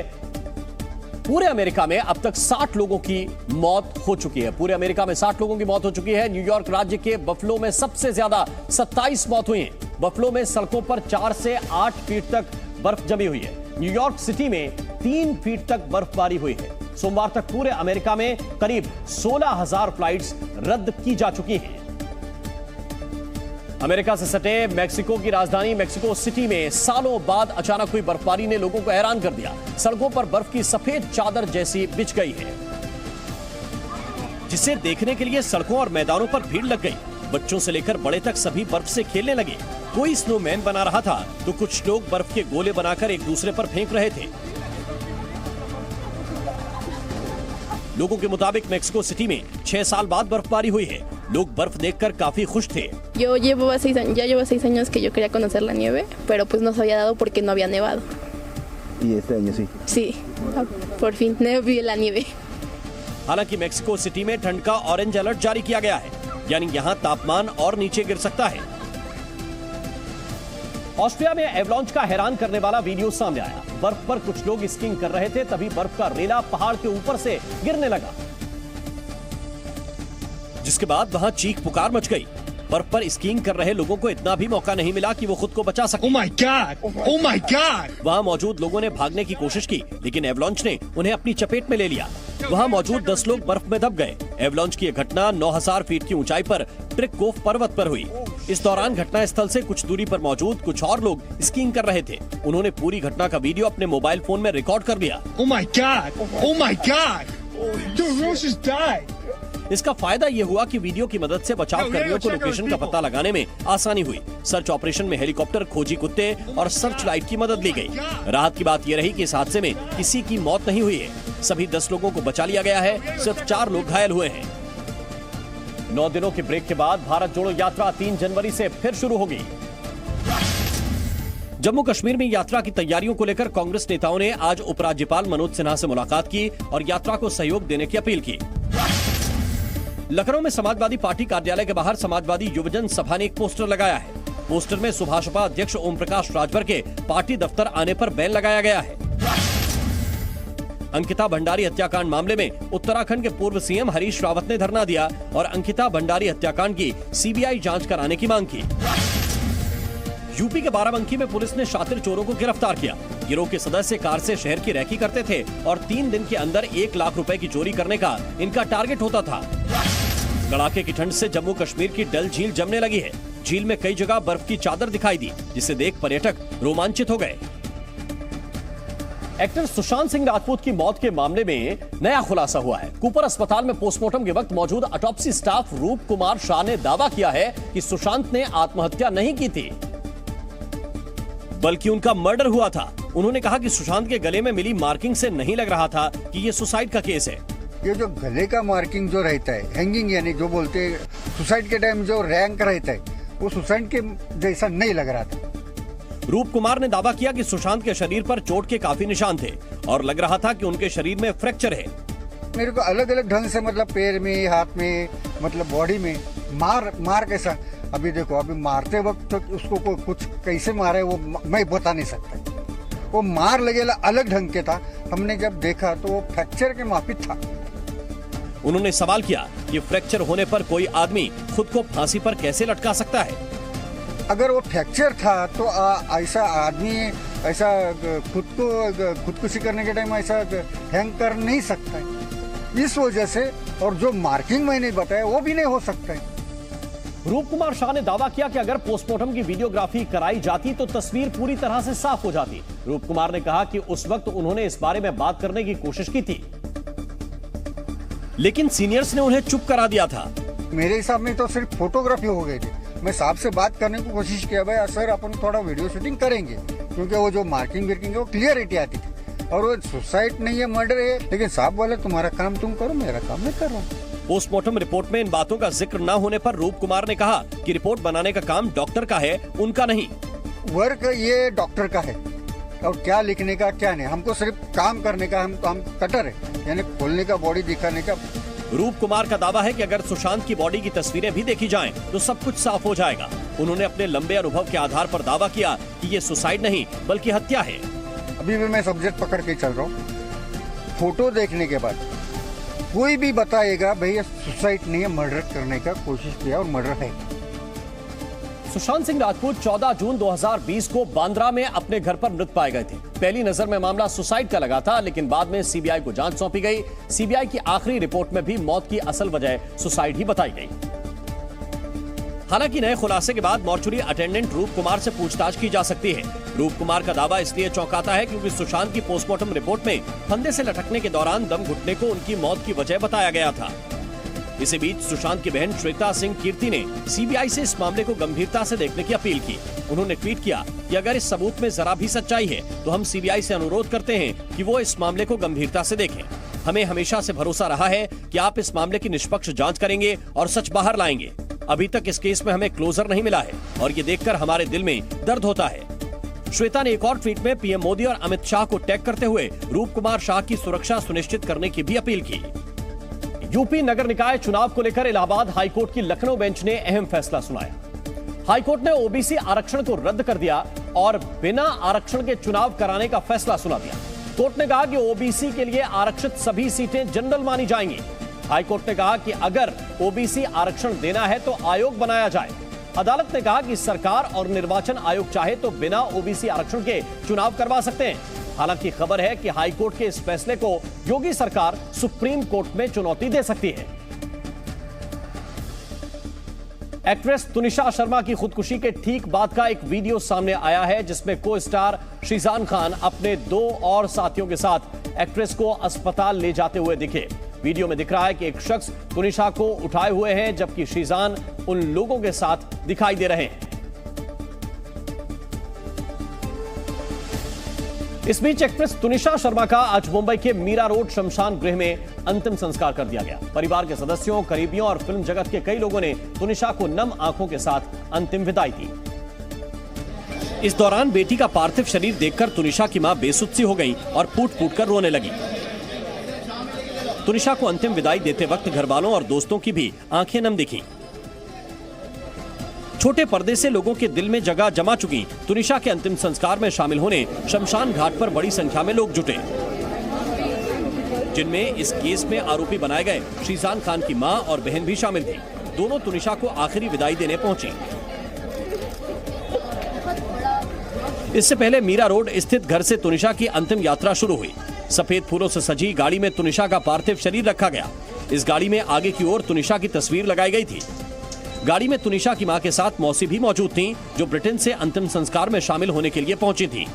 पूरे अमेरिका में अब तक 60 लोगों की मौत हो चुकी है। पूरे अमेरिका में 60 लोगों की मौत हो चुकी है। न्यूयॉर्क राज्य के बफलो में सबसे ज्यादा 27 मौत हुई है। बफलो में सड़कों पर 4 से 8 फीट तक बर्फ जमी हुई है। न्यूयॉर्क सिटी में 3 फीट तक बर्फबारी हुई है। सोमवार तक पूरे अमेरिका में करीब 16,000 फ्लाइट्स रद्द की जा चुकी हैं। अमेरिका से सटे मेक्सिको की राजधानी मेक्सिको सिटी में सालों बाद अचानक हुई बर्फबारी ने लोगों को हैरान कर दिया। सड़कों पर बर्फ की सफेद चादर जैसी बिछ गई है, जिसे देखने के लिए सड़कों और मैदानों पर भीड़ लग गई। बच्चों से लेकर बड़े तक सभी बर्फ से खेलने लगे। कोई स्नोमैन बना रहा था तो कुछ लोग बर्फ के गोले बनाकर एक दूसरे पर फेंक रहे थे। लोगों के मुताबिक मेक्सिको सिटी में 6 साल बाद बर्फबारी हुई है। लोग बर्फ देखकर काफी खुश थे। Yo llevo 6 años que yo quería conocer la nieve, pero pues no se había dado porque no había nevado. ¿Y este año sí? Sí, por fin vi la nieve. हालांकि मेक्सिको सिटी में ठंड का ऑरेंज अलर्ट जारी किया गया है, यानी यहाँ तापमान और नीचे गिर सकता है। ऑस्ट्रिया में एवलांच का हैरान करने वाला वीडियो सामने आया। बर्फ पर कुछ लोग स्कीइंग कर रहे थे, तभी बर्फ का रेला पहाड़ के ऊपर से गिरने लगा, जिसके बाद वहां चीख पुकार मच गई। बर्फ पर स्कीइंग कर रहे लोगों को इतना भी मौका नहीं मिला कि वो खुद को बचा सके। Oh my God! Oh my God! वहां मौजूद लोगों ने भागने की कोशिश की, लेकिन एवलांच ने उन्हें अपनी चपेट में ले लिया। वहां मौजूद 10 लोग बर्फ में दब गए। एवलांच की यह घटना 9,000 फीट की ऊंचाई पर ट्रिक कोफ पर्वत पर हुई। इस दौरान घटना स्थल से कुछ दूरी पर मौजूद कुछ और लोग स्कीइंग कर रहे थे। उन्होंने पूरी घटना का वीडियो अपने मोबाइल फोन में रिकॉर्ड कर लिया। Oh my God! Oh my God! Dude, Rose just died! इसका फायदा ये हुआ कि वीडियो की मदद से बचाव कर्मियों को लोकेशन का पता लगाने में आसानी हुई। सर्च ऑपरेशन में हेलीकॉप्टर, खोजी कुत्ते और सर्च लाइट की मदद ली गई। राहत की बात यह रही कि इस हादसे में किसी की मौत नहीं हुई है। सभी 10 लोगों को बचा लिया गया है। सिर्फ 4 लोग घायल हुए हैं। 9 दिनों के ब्रेक के बाद भारत जोड़ो यात्रा 3 जनवरी से फिर शुरू होगी। जम्मू कश्मीर में यात्रा की तैयारियों को लेकर कांग्रेस नेताओं ने आज उपराज्यपाल मनोज सिन्हा से मुलाकात की और यात्रा को सहयोग देने की अपील की। लखनऊ में समाजवादी पार्टी कार्यालय के बाहर समाजवादी युवजन सभा ने एक पोस्टर लगाया है। पोस्टर में सुभाषपा अध्यक्ष ओम प्रकाश राजभर के पार्टी दफ्तर आने पर बैन लगाया गया है। अंकिता भंडारी हत्याकांड मामले में उत्तराखंड के पूर्व सीएम हरीश रावत ने धरना दिया और अंकिता भंडारी हत्याकांड की सीबीआई जांच कराने की मांग की। यूपी के बाराबंकी में पुलिस ने शातिर चोरों को गिरफ्तार किया। गिरोह के सदस्य कार से शहर की रैकी करते थे और 3 दिन के अंदर 1 लाख रुपए की चोरी करने का इनका टारगेट होता था। कड़ाके की ठंड से जम्मू कश्मीर की डल झील जमने लगी है। झील में कई जगह बर्फ की चादर दिखाई दी, जिसे देख पर्यटक रोमांचित हो गए। एक्टर सुशांत सिंह राजपूत की मौत के मामले में नया खुलासा हुआ है। कूपर अस्पताल में पोस्टमार्टम के वक्त मौजूद ऑटोप्सी स्टाफ रूप कुमार शाह ने दावा किया है कि सुशांत ने आत्महत्या नहीं की थी, बल्कि उनका मर्डर हुआ था। उन्होंने कहा कि सुशांत के गले में मिली मार्किंग से नहीं लग रहा था कि ये सुसाइड का केस है। ये जो गले का मार्किंग जो रहता है, हैंगिंग यानी जो बोलते हैं सुसाइड के टाइम जो रैंक रहता है, वो सुसाइड के जैसा नहीं लग रहा था। रूप कुमार ने दावा किया कि सुशांत के शरीर पर चोट के काफी निशान थे और लग रहा था कि उनके शरीर में फ्रैक्चर है। मेरे को अलग अलग ढंग से मतलब पैर में, हाथ में, मतलब बॉडी में मार कैसा अभी देखो, अभी मारते वक्त उसको कुछ कैसे मारे वो मैं बता नहीं सकता। वो मार लगेला अलग ढंग के था, हमने जब देखा तो वो फ्रैक्चर के माफिक था। उन्होंने सवाल किया कि फ्रैक्चर होने पर कोई आदमी खुद को फांसी पर कैसे लटका सकता है। अगर वो फ्रैक्चर था तो ऐसा आदमी ऐसा खुदकुशी करने के टाइम ऐसा हैंग कर नहीं सकता है। इस वजह से, और जो मार्किंग मैंने बताया वो भी नहीं हो सकता है। रूप कुमार शाह ने दावा किया कि अगर पोस्टमार्टम की वीडियोग्राफी कराई जाती तो तस्वीर पूरी तरह से साफ हो जाती। रूप कुमार ने कहा कि उस वक्त उन्होंने इस बारे में बात करने की कोशिश की थी, लेकिन सीनियर्स ने उन्हें चुप करा दिया था। मेरे हिसाब में तो सिर्फ फोटोग्राफी हो गई थी। मैं साहब से बात करने की कोशिश किया, भाई सर अपन थोड़ा वीडियो शूटिंग करेंगे, क्योंकि वो जो मार्किंग है वो क्लियरिटी आती थी, और वो सुसाइड नहीं है, मर्डर है। लेकिन साहब बोले तुम्हारा काम तुम करो, मेरा काम मैं कर रहा हूँ। पोस्टमार्टम रिपोर्ट में इन बातों का जिक्र न होने पर रूप कुमार ने कहा कि रिपोर्ट बनाने का काम डॉक्टर का है, उनका नहीं। वर्क ये डॉक्टर का है, और क्या लिखने का क्या नहीं, हमको सिर्फ काम करने का, हम कटर है, यानी खोलने का, बॉडी दिखाने का। रूप कुमार का दावा है कि अगर सुशांत की बॉडी की तस्वीरें भी देखी जाएं, तो सब कुछ साफ हो जाएगा। उन्होंने अपने लंबे अनुभव के आधार पर दावा किया कि ये सुसाइड नहीं बल्कि हत्या है। अभी भी मैं सब्जेक्ट पकड़ के चल रहा हूँ। फोटो देखने के बाद कोई भी बताएगा भाई ये सुसाइड नहीं है, मर्डर करने का कोशिश किया और मर्डर है। सुशांत सिंह राजपूत 14 जून 2020 को बांद्रा में अपने घर पर मृत पाए गए थे। पहली नजर में मामला सुसाइड का लगा था, लेकिन बाद में सीबीआई को जांच सौंपी गई। सीबीआई की आखिरी रिपोर्ट में भी मौत की असल वजह सुसाइड ही बताई गई। हालांकि नए खुलासे के बाद मॉर्चुरी अटेंडेंट रूप कुमार से पूछताछ की जा सकती है। रूप कुमार का दावा इसलिए चौंकाता है क्योंकि सुशांत की पोस्टमार्टम रिपोर्ट में फंदे से लटकने के दौरान दम घुटने को उनकी मौत की वजह बताया गया था। इसी बीच सुशांत की बहन श्वेता सिंह कीर्ति ने सीबीआई से इस मामले को गंभीरता से देखने की अपील की। उन्होंने ट्वीट किया कि अगर इस सबूत में जरा भी सच्चाई है तो हम सीबीआई से अनुरोध करते हैं कि वो इस मामले को गंभीरता से देखें। हमें हमेशा से भरोसा रहा है कि आप इस मामले की निष्पक्ष जांच करेंगे और सच बाहर लाएंगे। अभी तक इस केस में हमें क्लोजर नहीं मिला है और ये देखकर हमारे दिल में दर्द होता है। श्वेता ने एक और ट्वीट में पीएम मोदी और अमित शाह को टैग करते हुए रूप कुमार शाह की सुरक्षा सुनिश्चित करने की भी अपील की। यूपी नगर निकाय चुनाव को लेकर इलाहाबाद हाईकोर्ट की लखनऊ बेंच ने अहम फैसला सुनाया। हाईकोर्ट ने ओबीसी आरक्षण को रद्द कर दिया और बिना आरक्षण के चुनाव कराने का फैसला सुना दिया। कोर्ट ने कहा कि ओबीसी के लिए आरक्षित सभी सीटें जनरल मानी जाएंगी। हाईकोर्ट ने कहा कि अगर ओबीसी आरक्षण देना है तो आयोग बनाया जाए। अदालत ने कहा कि सरकार और निर्वाचन आयोग चाहे तो बिना ओबीसी आरक्षण के चुनाव करवा सकते हैं। हालांकि खबर है कि हाईकोर्ट के इस फैसले को योगी सरकार सुप्रीम कोर्ट में चुनौती दे सकती है। एक्ट्रेस तुनिशा शर्मा की खुदकुशी के ठीक बाद का एक वीडियो सामने आया है, जिसमें को स्टार शीजान खान अपने 2 और साथियों के साथ एक्ट्रेस को अस्पताल ले जाते हुए दिखे। वीडियो में दिख रहा है कि एक शख्स तुनिशा को उठाए हुए हैं, जबकि शीजान उन लोगों के साथ दिखाई दे रहे हैं। इस बीच एक्ट्रेस तुनिशा शर्मा का आज मुंबई के मीरा रोड शमशान गृह में अंतिम संस्कार कर दिया गया। परिवार के सदस्यों, करीबियों और फिल्म जगत के कई लोगों ने तुनिशा को नम आंखों के साथ अंतिम विदाई दी। इस दौरान बेटी का पार्थिव शरीर देखकर तुनिशा की मां बेसुध सी हो गई और फूट फूट कर रोने लगी। तुनिशा को अंतिम विदाई देते वक्त घरवालों और दोस्तों की भी आंखें नम दिखी। छोटे पर्दे से लोगों के दिल में जगह जमा चुकी तुनिशा के अंतिम संस्कार में शामिल होने शमशान घाट पर बड़ी संख्या में लोग जुटे, जिनमें इस केस में आरोपी बनाए गए शीजान खान की मां और बहन भी शामिल थी। दोनों तुनिशा को आखिरी विदाई देने पहुंची। इससे पहले मीरा रोड स्थित घर से तुनिशा की अंतिम यात्रा शुरू हुई। सफेद फूलों से सजी गाड़ी में तुनिशा का पार्थिव शरीर रखा गया। इस गाड़ी में आगे की ओर तुनिशा की तस्वीर लगाई गई थी। गाड़ी में तुनिशा की मां के साथ मौसी भी मौजूद थीं, जो ब्रिटेन से अंतिम संस्कार में शामिल होने के लिए पहुंची थीं।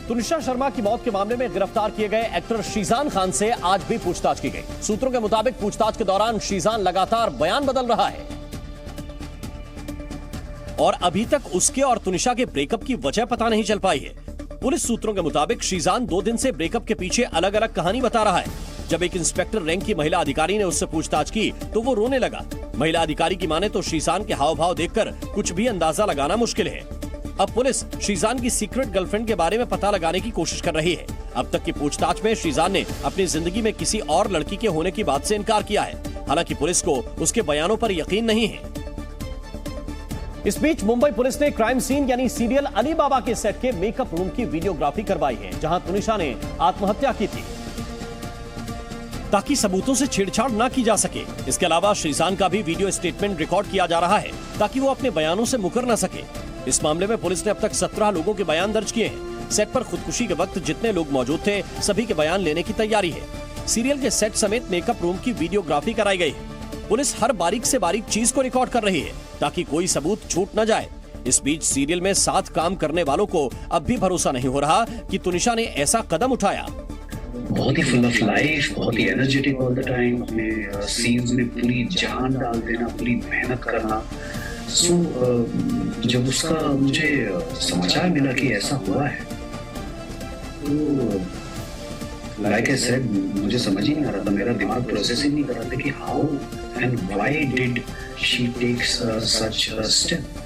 तुनिशा शर्मा की मौत के मामले में गिरफ्तार किए गए एक्टर शीजान खान से आज भी पूछताछ की गई। सूत्रों के मुताबिक पूछताछ के दौरान शीजान लगातार बयान बदल रहा है और अभी तक उसके और तुनिशा के ब्रेकअप की वजह पता नहीं चल पाई है। पुलिस सूत्रों के मुताबिक शीजान 2 दिन से ब्रेकअप के पीछे अलग अलग कहानी बता रहा है। जब एक इंस्पेक्टर रैंक की महिला अधिकारी ने उससे पूछताछ की तो वो रोने लगा। महिला अधिकारी की माने तो शीजान के हाव भाव देखकर कुछ भी अंदाजा लगाना मुश्किल है। अब पुलिस शीजान की सीक्रेट गर्लफ्रेंड के बारे में पता लगाने की कोशिश कर रही है। अब तक की पूछताछ में शीजान ने अपनी जिंदगी में किसी और लड़की के होने की बात से इनकार किया है। हालांकि पुलिस को उसके बयानों पर यकीन नहीं है। इस बीच मुंबई पुलिस ने क्राइम सीन यानी सीरियल अली बाबा के सेट के मेकअप रूम की वीडियोग्राफी करवाई है, जहां तुनिशा ने आत्महत्या की थी, ताकि सबूतों से छेड़छाड़ न की जा सके। इसके अलावा श्रीसान का भी वीडियो स्टेटमेंट रिकॉर्ड किया जा रहा है, ताकि वो अपने बयानों से मुकर न सके। इस मामले में पुलिस ने अब तक 17 लोगों के बयान दर्ज किए हैं। सेट पर खुदकुशी के वक्त जितने लोग मौजूद थे, सभी के बयान लेने की तैयारी है। सीरियल के सेट समेत मेकअप रूम की वीडियोग्राफी कराई गई है। पुलिस हर बारीक से बारीक चीज को रिकॉर्ड कर रही है, ताकि कोई सबूत छूट न जाए। इस बीच सीरियल में साथ काम करने वालों को अब भी भरोसा नहीं हो रहा कि तुनिशा ने ऐसा कदम उठाया। बहुत ही फुल ऑफ लाइफ, बहुत ही एनर्जेटिक ऑल द टाइम, अपने सीन्स में पूरी जान डाल देना, पूरी मेहनत करना। सो जब उसका मुझे समाचार मिला कि ऐसा हुआ है, तो लाइक आई सेड, मुझे समझ ही नहीं आ रहा था, मेरा दिमाग प्रोसेस ही नहीं कर रहा था कि how and why did she takes such a step.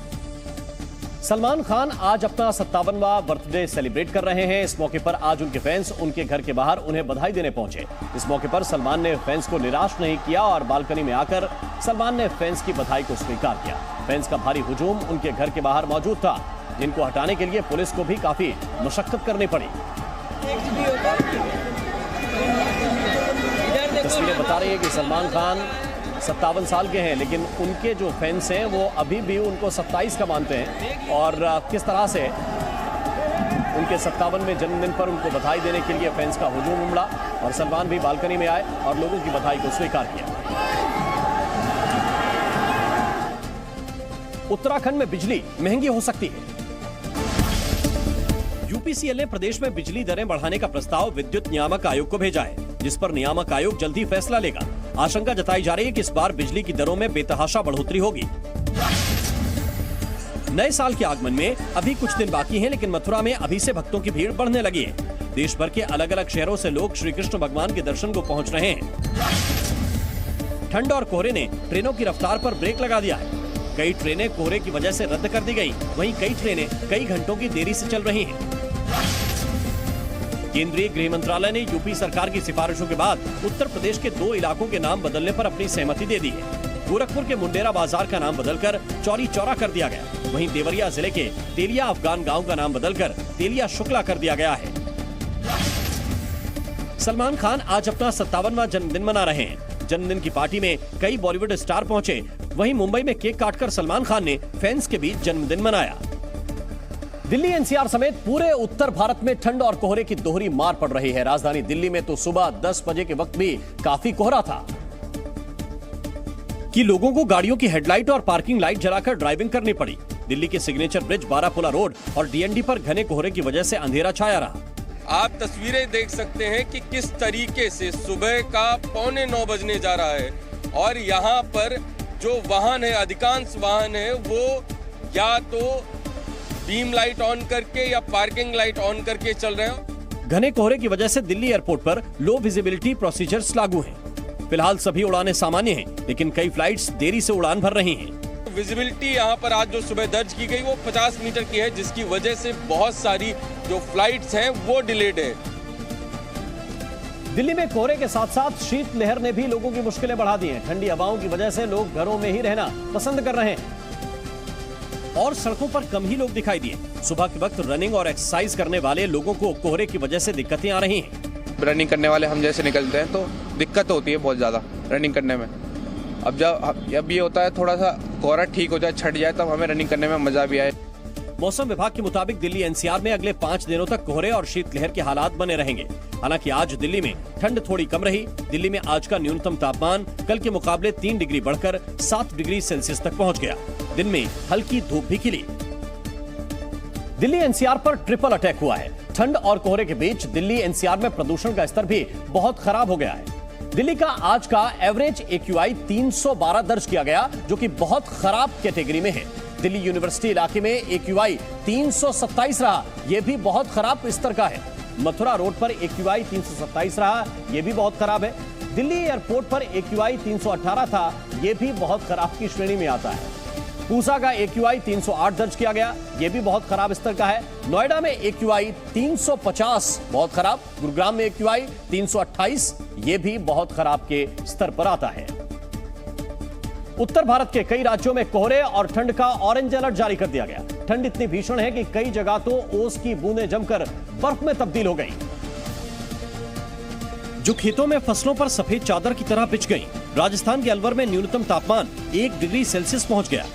Salman Khan आज अपना 57वां बर्थडे सेलिब्रेट कर रहे हैं। इस मौके पर आज उनके फैंस उनके घर के बाहर उन्हें बधाई देने पहुंचे। इस मौके पर सलमान ने फैंस को निराश नहीं किया और बालकनी में आकर सलमान ने फैंस की बधाई को स्वीकार किया। फैंस का भारी हुजूम उनके घर के बाहर मौजूद था, जिनको हटाने के लिए पुलिस को भी काफी मशक्कत करनी पड़ी। तस्वीरें बता रही है कि सलमान खान 57 साल के हैं, लेकिन उनके जो फैंस हैं वो अभी भी उनको 27 का मानते हैं। और किस तरह से उनके 57वें जन्मदिन पर उनको बधाई देने के लिए फैंस का हुजूम उमड़ा और सलमान भी बालकनी में आए और लोगों की बधाई को स्वीकार किया। उत्तराखंड में बिजली महंगी हो सकती है। यूपीसीएल ने प्रदेश में बिजली दरें बढ़ाने का प्रस्ताव विद्युत नियामक आयोग को भेजा है, जिस पर नियामक आयोग जल्दी फैसला लेगा। आशंका जताई जा रही है कि इस बार बिजली की दरों में बेतहाशा बढ़ोतरी होगी। नए साल के आगमन में अभी कुछ दिन बाकी हैं, लेकिन मथुरा में अभी से भक्तों की भीड़ बढ़ने लगी है। देश भर के अलग अलग शहरों से लोग श्री कृष्ण भगवान के दर्शन को पहुंच रहे हैं। ठंड और कोहरे ने ट्रेनों की रफ्तार पर ब्रेक लगा दिया है। कई ट्रेनें कोहरे की वजह से रद्द कर दी गई, वहीं कई ट्रेनें कई घंटों की देरी से चल रही हैं। केंद्रीय गृह मंत्रालय ने यूपी सरकार की सिफारिशों के बाद उत्तर प्रदेश के 2 इलाकों के नाम बदलने पर अपनी सहमति दे दी है। गोरखपुर के मुंडेरा बाजार का नाम बदलकर चौरी चौरा कर दिया गया। वहीं देवरिया जिले के तेलिया अफगान गांव का नाम बदलकर तेलिया शुक्ला कर दिया गया है। सलमान खान आज अपना 57वां जन्मदिन मना रहे हैं। जन्मदिन की पार्टी में कई बॉलीवुड स्टार पहुंचे। वहीं मुंबई में केक काटकर सलमान खान ने फैंस के बीच जन्मदिन मनाया। दिल्ली एनसीआर समेत पूरे उत्तर भारत में ठंड और कोहरे की दोहरी मार पड़ रही है। राजधानी दिल्ली में तो सुबह 10 बजे के वक्त भी काफी कोहरा था कि लोगों को गाड़ियों की हेडलाइट और पार्किंग लाइट जलाकर ड्राइविंग करनी पड़ी। दिल्ली के सिग्नेचर ब्रिज, बारापुला रोड और डीएनडी पर घने कोहरे की वजह से अंधेरा छाया रहा। आप तस्वीरें देख सकते हैं कि किस तरीके से सुबह का 8:45 बजने जा रहा है और यहाँ पर जो वाहन है, अधिकांश वाहन है, वो या तो बीम लाइट ऑन करके या पार्किंग लाइट ऑन करके चल रहे हैं। घने कोहरे की वजह से दिल्ली एयरपोर्ट पर लो विजिबिलिटी प्रोसीजर्स लागू हैं। फिलहाल सभी उड़ानें सामान्य हैं, लेकिन कई फ्लाइट्स देरी से उड़ान भर रही हैं। विजिबिलिटी यहाँ पर आज जो सुबह दर्ज की गई वो 50 मीटर की है, जिसकी वजह से बहुत सारी जो फ्लाइट्स हैं वो डिलेड है। दिल्ली में कोहरे के साथ साथ शीतलहर ने भी लोगों की मुश्किलें बढ़ा दी हैं। ठंडी हवाओं की वजह से लोग घरों में ही रहना पसंद कर रहे हैं और सड़कों पर कम ही लोग दिखाई दिए। सुबह के वक्त रनिंग और एक्सरसाइज करने वाले लोगों को कोहरे की वजह से दिक्कतें आ रही हैं। रनिंग करने वाले हम जैसे निकलते हैं तो दिक्कत होती है बहुत ज़्यादा रनिंग करने में। अब जब ये होता है थोड़ा सा कोहरा ठीक हो जाए, छट जाए, तब हमें रनिंग करने में मजा भी आए। मौसम विभाग के मुताबिक दिल्ली एनसीआर में अगले 5 दिनों तक कोहरे और शीतलहर के हालात बने रहेंगे। हालांकि आज दिल्ली में ठंड थोड़ी कम रही। दिल्ली में आज का न्यूनतम तापमान कल के मुकाबले 3 डिग्री बढ़कर 7 डिग्री सेल्सियस तक पहुंच गया। दिन में हल्की धूप भी खिली। दिल्ली एनसीआर पर ट्रिपल अटैक हुआ है। ठंड और कोहरे के बीच दिल्ली एनसीआर में प्रदूषण का स्तर भी बहुत खराब हो गया है। दिल्ली का आज का एवरेज AQI 312 दर्ज किया गया, जो कि बहुत खराब कैटेगरी में है। दिल्ली यूनिवर्सिटी इलाके में AQI 327 रहा, यह भी बहुत खराब स्तर का है। मथुरा रोड पर AQI 327 रहा, यह भी बहुत खराब है। दिल्ली एयरपोर्ट पर AQI 318 था, यह भी बहुत खराब की श्रेणी में आता है। पूसा का AQI 308 दर्ज किया गया, यह भी बहुत खराब स्तर का है। नोएडा में AQI 350 बहुत खराब। गुरुग्राम में AQI 328, यह भी बहुत खराब के स्तर पर आता है। उत्तर भारत के कई राज्यों में कोहरे और ठंड का ऑरेंज अलर्ट जारी कर दिया गया। ठंड इतनी भीषण है कि कई जगह तो ओस की बूंदें जमकर बर्फ में तब्दील हो गई, जो खेतों में फसलों पर सफेद चादर की तरह बिछ गई। राजस्थान के अलवर में न्यूनतम तापमान 1 डिग्री सेल्सियस पहुंच गया।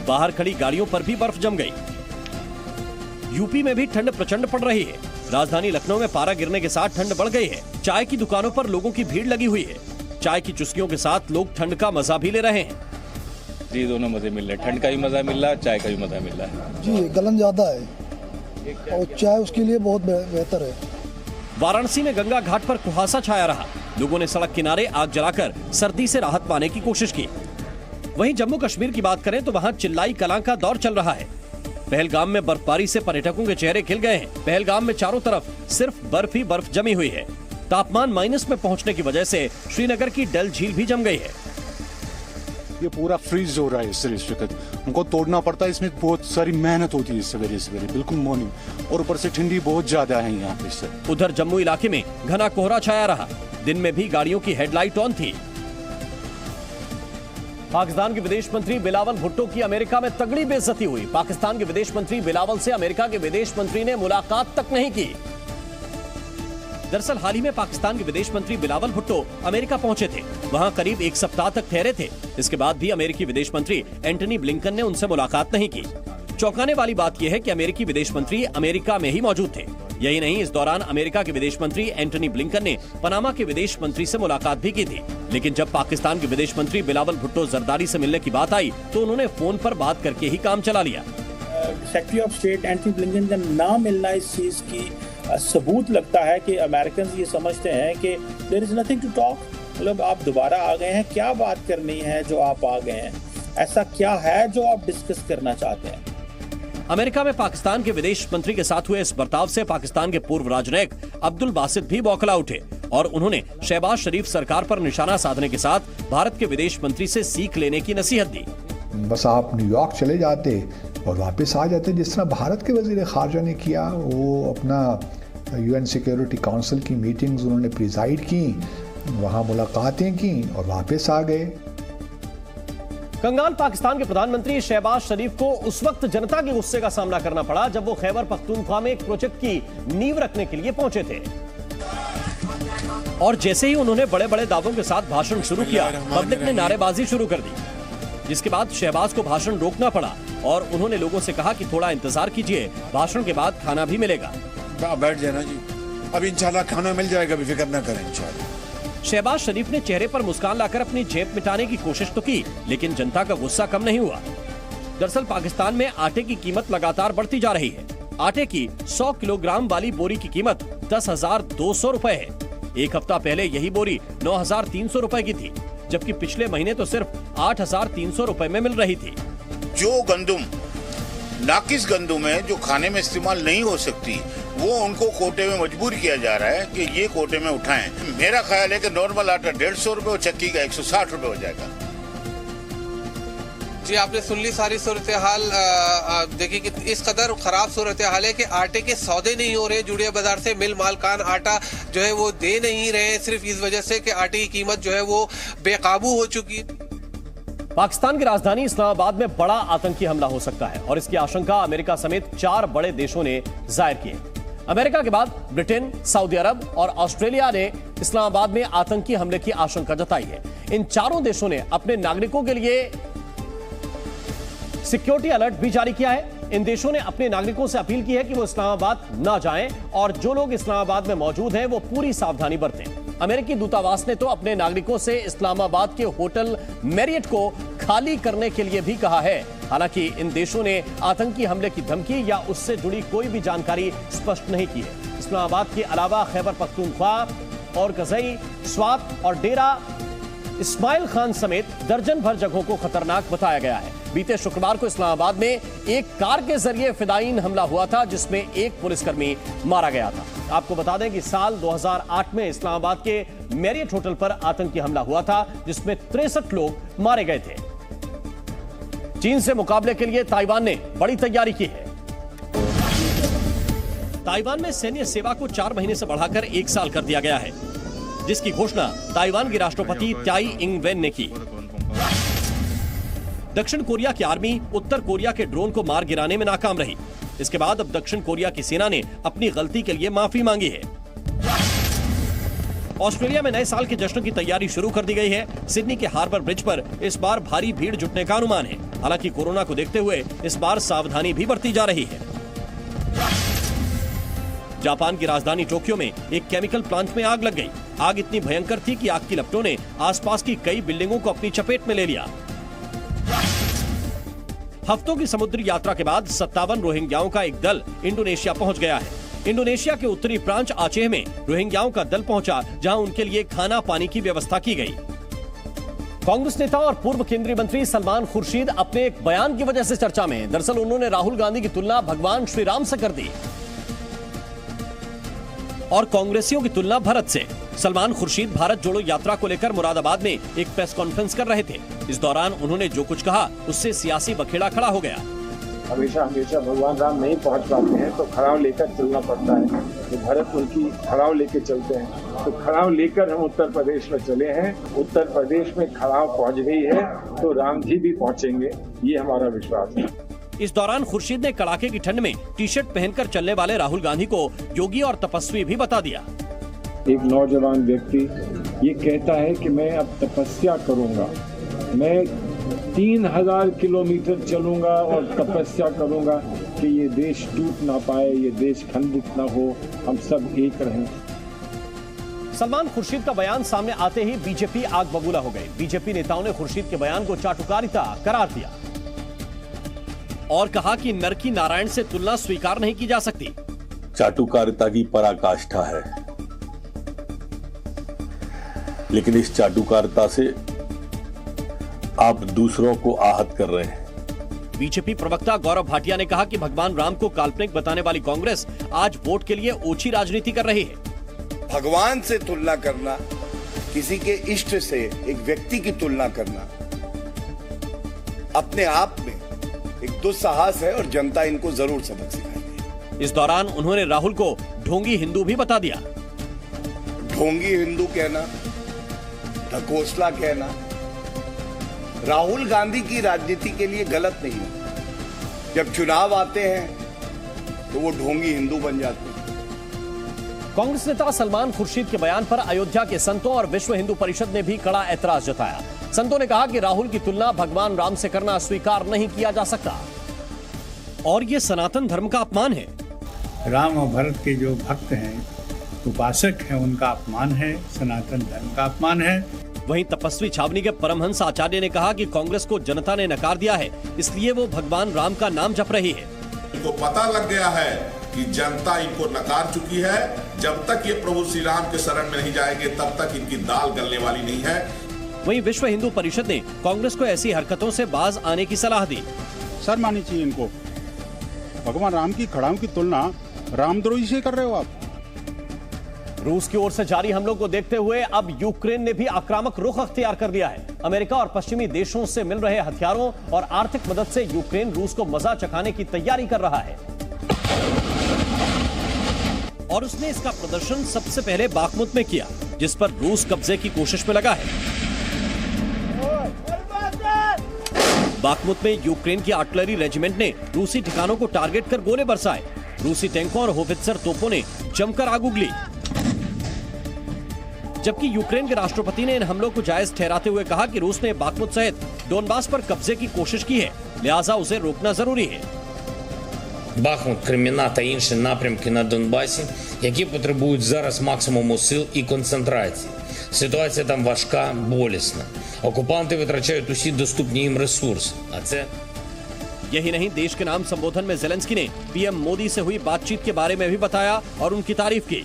बाहर खड़ी गाड़ियों पर भी बर्फ जम गई। यूपी में भी ठंड प्रचंड पड़ रही है। राजधानी लखनऊ में पारा गिरने के साथ ठंड बढ़ गई है। चाय की दुकानों पर लोगों की भीड़ लगी हुई है। चाय की चुस्कियों के साथ लोग ठंड का मजा भी ले रहे हैं। जी, दोनों मजे मिल रहे हैं, ठंड का भी मजा मिल रहा है, चाय का भी मजा मिल रहा है। जी, गलन ज्यादा है और चाय उसके लिए बहुत बेहतर है। वाराणसी में गंगा घाट पर कुहासा छाया रहा। लोगों ने सड़क किनारे आग जलाकर सर्दी से राहत पाने की कोशिश की। वहीं जम्मू कश्मीर की बात करें तो वहां चिल्लाई कलां का दौर चल रहा है। पहलगाम में बर्फबारी से पर्यटकों के चेहरे खिल गए हैं। पहलगाम में चारों तरफ सिर्फ बर्फ ही बर्फ जमी हुई है। तापमान माइनस में पहुंचने की वजह से श्रीनगर की डल झील भी जम गई है। ये पूरा फ्रीज हो रहा है इससे रिस्ट्रिक्ट, उनको तोड़ना पड़ता है। इसमें बहुत सारी मेहनत होती है सवेरे सवेरे, बिल्कुल मॉर्निंग, और ऊपर से ठंडी बहुत ज्यादा है यहाँ पे। उधर जम्मू इलाके में घना कोहरा छाया रहा। दिन में भी गाड़ियों की हेडलाइट ऑन थी। पाकिस्तान के विदेश मंत्री बिलावल भुट्टो की अमेरिका में तगड़ी बेइज्जती हुई। पाकिस्तान के विदेश मंत्री बिलावल से अमेरिका के विदेश मंत्री ने मुलाकात तक नहीं की। दरअसल हाल ही में पाकिस्तान के विदेश मंत्री बिलावल भुट्टो अमेरिका पहुंचे थे। वहां करीब 1 सप्ताह तक ठहरे थे। इसके बाद भी अमेरिकी विदेश मंत्री एंटनी ब्लिंकन ने उनसे मुलाकात नहीं की। चौंकाने वाली बात यह है कि अमेरिकी विदेश मंत्री अमेरिका में ही मौजूद थे। यही नहीं, इस दौरान अमेरिका के विदेश मंत्री एंटनी ब्लिंकन ने पनामा के विदेश मंत्री से मुलाकात भी की थी। लेकिन जब पाकिस्तान के विदेश मंत्री बिलावल भुट्टो जरदारी से मिलने की बात आई तो उन्होंने फोन पर बात करके ही काम चला लिया। Secretary of state Antony Blinken का ना मिलना इस चीज की सबूत लगता है कि अमेरिकन ये समझते हैं कि there is nothing to talk. मतलब आप दोबारा आ गए हैं, क्या बात करनी है जो आप आ गए हैं, ऐसा क्या है जो आप डिस्कस करना चाहते हैं। अमेरिका में पाकिस्तान के विदेश मंत्री के साथ हुए इस बर्ताव से पाकिस्तान के पूर्व राजनयिक अब्दुल बासित भी बौखला उठे और उन्होंने शहबाज शरीफ सरकार पर निशाना साधने के साथ भारत के विदेश मंत्री से सीख लेने की नसीहत दी। बस आप न्यूयॉर्क चले जाते और वापस आ जाते, जिस तरह भारत के वजीर खारजा ने किया। वो अपना यूएन सिक्योरिटी काउंसिल की मीटिंग्स उन्होंने प्रिजाइड की, वहां मुलाकातें की और वापस आ गए। कंगाल पाकिस्तान के प्रधानमंत्री शहबाज शरीफ को उस वक्त जनता के गुस्से का सामना करना पड़ा जब वो खैबर पख्तूनख्वा में एक प्रोजेक्ट की नींव रखने के लिए पहुंचे थे। और जैसे ही उन्होंने बड़े बड़े दावों के साथ भाषण शुरू किया, पब्लिक ने नारेबाजी शुरू कर दी, जिसके बाद शहबाज को भाषण रोकना पड़ा और उन्होंने लोगों से कहा कि थोड़ा इंतजार कीजिए, भाषण के बाद खाना भी मिलेगा। बैठ जाना जी, अब इंशाल्लाह खाना मिल जाएगा, फिक्र न करें इंशाल्लाह। शहबाज शरीफ ने चेहरे पर मुस्कान लाकर अपनी जेब मिटाने की कोशिश तो की, लेकिन जनता का गुस्सा कम नहीं हुआ। दरअसल पाकिस्तान में आटे की कीमत लगातार बढ़ती जा रही है। आटे की 100 किलोग्राम वाली बोरी की कीमत 10,200 रुपए है। एक हफ्ता पहले यही बोरी 9,300 रुपए की थी, जबकि पिछले महीने तो सिर्फ 8,300 रुपए में मिल रही थी। जो गंदुम नाकिस गंदुम है, जो खाने में इस्तेमाल नहीं हो सकती, वो उनको कोटे में मजबूर किया जा रहा है कि ये कोटे में उठाएं। मेरा ख्याल है कि नॉर्मल आटा 150 रुपए और चक्की का 160 रुपए हो जाएगा। जी, आपने सुन ली सारी सूरत हाल। देखिए कि इस कदर खराब सूरत हाल है कि आटे के सौदे नहीं हो रहे। जुड़िया बाजार से मिल मालकान आटा जो है वो दे नहीं रहे, सिर्फ इस वजह से कि आटे की कीमत जो है वो बेकाबू हो चुकी है। पाकिस्तान की राजधानी इस्लामाबाद में बड़ा आतंकी हमला हो सकता है और इसकी आशंका अमेरिका समेत 4 बड़े देशों ने जाहिर की है। अमेरिका के बाद ब्रिटेन, सऊदी अरब और ऑस्ट्रेलिया ने इस्लामाबाद में आतंकी हमले की आशंका जताई है। इन चारों देशों ने अपने नागरिकों के लिए सिक्योरिटी अलर्ट भी जारी किया है। इन देशों ने अपने नागरिकों से अपील की है कि वो इस्लामाबाद ना जाएं और जो लोग इस्लामाबाद में मौजूद हैं वो पूरी सावधानी बरतें। अमेरिकी दूतावास ने तो अपने नागरिकों से इस्लामाबाद के होटल मैरियट को खाली करने के लिए भी कहा है। हालांकि इन देशों ने आतंकी हमले की धमकी या उससे जुड़ी कोई भी जानकारी स्पष्ट नहीं की है। इस्लामाबाद के अलावा खैबर पख्तूनख्वा और कज़ई, स्वात और डेरा इस्माइल खान समेत दर्जन भर जगहों को खतरनाक बताया गया है। बीते शुक्रवार को इस्लामाबाद में एक कार के जरिए फिदायीन हमला हुआ था, जिसमें एक पुलिसकर्मी मारा गया था। आपको बता दें कि साल 2008 में इस्लामाबाद के मैरियट होटल पर आतंकी हमला हुआ था, जिसमें 63 लोग मारे गए थे। चीन से मुकाबले के लिए ताइवान ने बड़ी तैयारी की है। ताइवान में सैन्य सेवा को 4 महीने से बढ़ाकर 1 साल कर दिया गया है, जिसकी घोषणा ताइवान के राष्ट्रपति त्साई इंग वेन ने की। दक्षिण कोरिया की आर्मी उत्तर कोरिया के ड्रोन को मार गिराने में नाकाम रही। इसके बाद अब दक्षिण कोरिया की सेना ने अपनी गलती के लिए माफी मांगी है। ऑस्ट्रेलिया में नए साल के जश्न की तैयारी शुरू कर दी गई है। सिडनी के हार्बर ब्रिज पर इस बार भारी भीड़ जुटने का अनुमान है। हालांकि कोरोना को देखते हुए इस बार सावधानी भी बरती जा रही है। जापान की राजधानी टोक्यो में एक केमिकल प्लांट में आग लग गई। आग इतनी भयंकर थी कि आग की लपटों ने आसपास की कई बिल्डिंगों को अपनी चपेट में ले लिया। हफ्तों की समुद्री यात्रा के बाद 57 रोहिंग्याओं का एक दल इंडोनेशिया पहुंच गया है। इंडोनेशिया के उत्तरी प्रांत आचेह में रोहिंग्याओं का दल पहुंचा, जहां उनके लिए खाना पानी की व्यवस्था की गई। कांग्रेस नेता और पूर्व केंद्रीय मंत्री सलमान खुर्शीद अपने एक बयान की वजह से चर्चा में हैं। दरअसल उन्होंने राहुल गांधी की तुलना भगवान श्री राम से कर दी और कांग्रेसियों की तुलना भरत से। सलमान खुर्शीद भारत जोड़ो यात्रा को लेकर मुरादाबाद में एक प्रेस कॉन्फ्रेंस कर रहे थे। इस दौरान उन्होंने जो कुछ कहा उससे सियासी बखेड़ा खड़ा हो गया। हमेशा भगवान राम नहीं पहुंच पाते हैं तो खड़ाव लेकर चलना पड़ता है। तो भरत उनकी खड़ाव लेकर चलते हैं, तो खड़ाव लेकर हम उत्तर प्रदेश में चले हैं। उत्तर प्रदेश में खड़ाव पहुंच गई है तो राम जी भी पहुंचेंगे, ये हमारा विश्वास है। इस दौरान खुर्शीद ने कड़ाके की ठंड में टी-शर्ट पहनकर चलने वाले राहुल गांधी को योगी और तपस्वी भी बता दिया। एक नौजवान व्यक्ति ये कहता है कि मैं अब तपस्या करूंगा, मैं 3000 किलोमीटर चलूंगा और तपस्या करूंगा कि ये देश टूट ना पाए, ये देश खंडित ना हो, हम सब एक रहें। सलमान खुर्शीद का बयान सामने आते ही बीजेपी आग बबूला हो गई। बीजेपी नेताओं ने खुर्शीद के बयान को चाटुकारिता करार दिया और कहा कि नर की नारायण से तुलना स्वीकार नहीं की जा सकती। चाटुकारिता की पराकाष्ठा है, लेकिन इस चाटुकारिता से आप दूसरों को आहत कर रहे हैं। बीजेपी प्रवक्ता गौरव भाटिया ने कहा कि भगवान राम को काल्पनिक बताने वाली कांग्रेस आज वोट के लिए ओछी राजनीति कर रही है। भगवान से तुलना करना, किसी के इष्ट से एक व्यक्ति की तुलना करना अपने आप में एक दुस्साहस है और जनता इनको जरूर सबक सिखाएगी। इस दौरान उन्होंने राहुल को ढोंगी हिंदू भी बता दिया। ढोंगी हिंदू कहना, ढकोसला कहना राहुल गांधी की राजनीति के लिए गलत नहीं है। जब चुनाव आते हैं तो वो ढोंगी हिंदू बन जाते हैं। कांग्रेस नेता सलमान खुर्शीद के बयान पर अयोध्या के संतों और विश्व हिंदू परिषद ने भी कड़ा ऐतराज जताया। संतों ने कहा कि राहुल की तुलना भगवान राम से करना स्वीकार नहीं किया जा सकता और ये सनातन धर्म का अपमान है। राम और भरत के जो भक्त हैं, उपासक हैं, उनका अपमान है, सनातन धर्म का अपमान है। वहीं तपस्वी छावनी के परमहंस आचार्य ने कहा कि कांग्रेस को जनता ने नकार दिया है, इसलिए वो भगवान राम का नाम जप रही है। इनको पता लग गया है कि जनता इनको नकार चुकी है। जब तक ये प्रभु श्री राम के शरण में नहीं जाएंगे तब तक इनकी दाल गलने वाली नहीं है। वहीं विश्व हिंदू परिषद ने कांग्रेस को ऐसी हरकतों से बाज आने की सलाह दी। शर्म आनी चाहिए इनको। भगवान राम की खड़ाओं की तुलना रामद्रोही से कर रहे हो आप। रूस की ओर से जारी हमलों को देखते हुए अब यूक्रेन ने भी आक्रामक रुख अख्तियार कर दिया है। अमेरिका और पश्चिमी देशों से मिल रहे हथियारों और आर्थिक मदद से यूक्रेन रूस को मजा चखाने की तैयारी कर रहा है और उसने इसका प्रदर्शन सबसे पहले बाखमुत में किया, जिस पर रूस कब्जे की कोशिश में लगा है। बाखमुत में यूक्रेन की आर्टिलरी रेजिमेंट ने रूसी ठिकानों को टारगेट कर गोले बरसाए। रूसी टैंकों और होवित्जर तोपों ने जमकर आग उगली, जबकि यूक्रेन के राष्ट्रपति ने इन हमलों को जायज ठहराते हुए कहा कि रूस ने बाखमुत सहित डोनबास पर कब्जे की कोशिश की है, लिहाजा उसे रोकना जरूरी है। Бахмут, Креміна та інші напрямки на Донбасі, які потребують зараз максимуму сил і концентрації. Ситуація там важка, болісна. Окупанти витрачають усі доступні їм ресурси, а це... यही नहीं, देश के नाम संबोधन में ज़ेलेंस्की ने पीएम मोदी से हुई बातचीत के बारे में भी बताया और उनकी तारीफ की।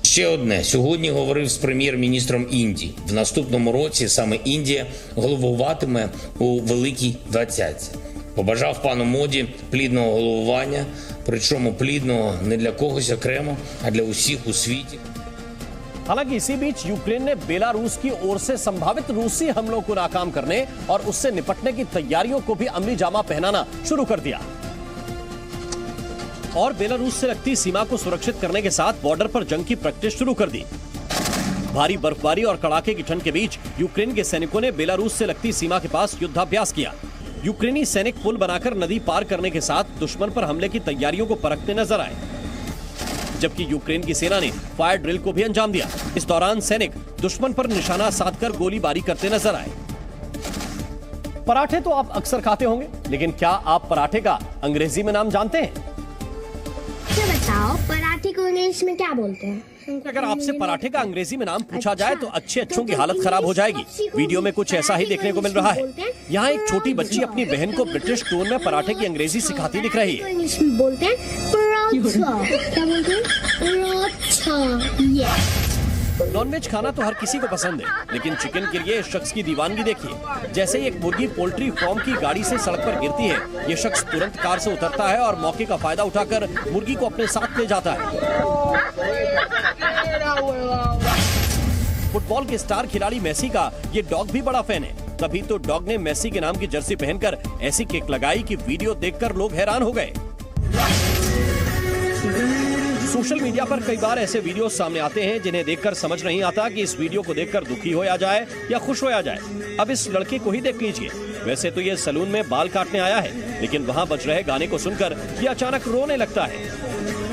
Ще одне. Сьогодні говорив з прем'єр-міністром Індії. В наступному році саме Індія головуватиме у Великій Двадцятці. Побажав пану Моді плідного головування, причому плідного не для когось окремо, а для усіх у світі. हालांकि इसी बीच यूक्रेन ने बेलारूस की ओर से संभावित रूसी हमलों को नाकाम करने और उससे निपटने की तैयारियों को भी अमली जामा पहनाना शुरू कर दिया और बेलारूस से लगती सीमा को सुरक्षित करने के साथ बॉर्डर पर जंग की प्रैक्टिस शुरू कर दी। भारी बर्फबारी और कड़ाके की ठंड के बीच यूक्रेन के सैनिकों ने बेलारूस से लगती सीमा के पास युद्धाभ्यास किया। यूक्रेनी सैनिक पुल बनाकर नदी पार करने के साथ दुश्मन पर हमले की तैयारियों को परखते नजर आए, जबकि यूक्रेन की सेना ने फायर ड्रिल को भी अंजाम दिया। इस दौरान सैनिक दुश्मन पर निशाना साधकर गोलीबारी करते नजर आए। पराठे तो आप अक्सर खाते होंगे, लेकिन क्या आप पराठे का अंग्रेजी में नाम जानते हैं? क्या बताओ, पराठे को इंग्लिश में क्या बोलते हैं? अगर आपसे पराठे का अंग्रेजी में नाम पूछा जाए तो अच्छों की हालत खराब हो जाएगी। वीडियो में कुछ ऐसा ही देखने को मिल रहा है। यहाँ एक छोटी बच्ची अपनी बहन को ब्रिटिश टोन में पराठे की अंग्रेजी सिखाती दिख रही है। इंग्लिश में बोलते हैं पराठा। क्या बोलते हैं? पराठा। नॉनवेज खाना तो हर किसी को पसंद है, लेकिन चिकन के लिए इस शख्स की दीवानगी देखिए। जैसे ही एक मुर्गी पोल्ट्री फार्म की गाड़ी से सड़क पर गिरती है, ये शख्स तुरंत कार से उतरता है और मौके का फायदा उठाकर मुर्गी को अपने साथ ले जाता है। फुटबॉल के स्टार खिलाड़ी मेसी का ये डॉग भी बड़ा फैन है। तभी तो डॉग ने मेसी के नाम की जर्सी पहनकर ऐसी किक लगाई कि वीडियो देखकर लोग हैरान हो गए। सोशल मीडिया पर कई बार ऐसे वीडियो सामने आते हैं जिन्हें देखकर समझ नहीं आता कि इस वीडियो को देखकर दुखी होया जाए या खुश होया जाए। अब इस लड़के को ही देख लीजिए। वैसे तो ये सैलून में बाल काटने आया है, लेकिन वहाँ बज रहे गाने को सुनकर ये अचानक रोने लगता है।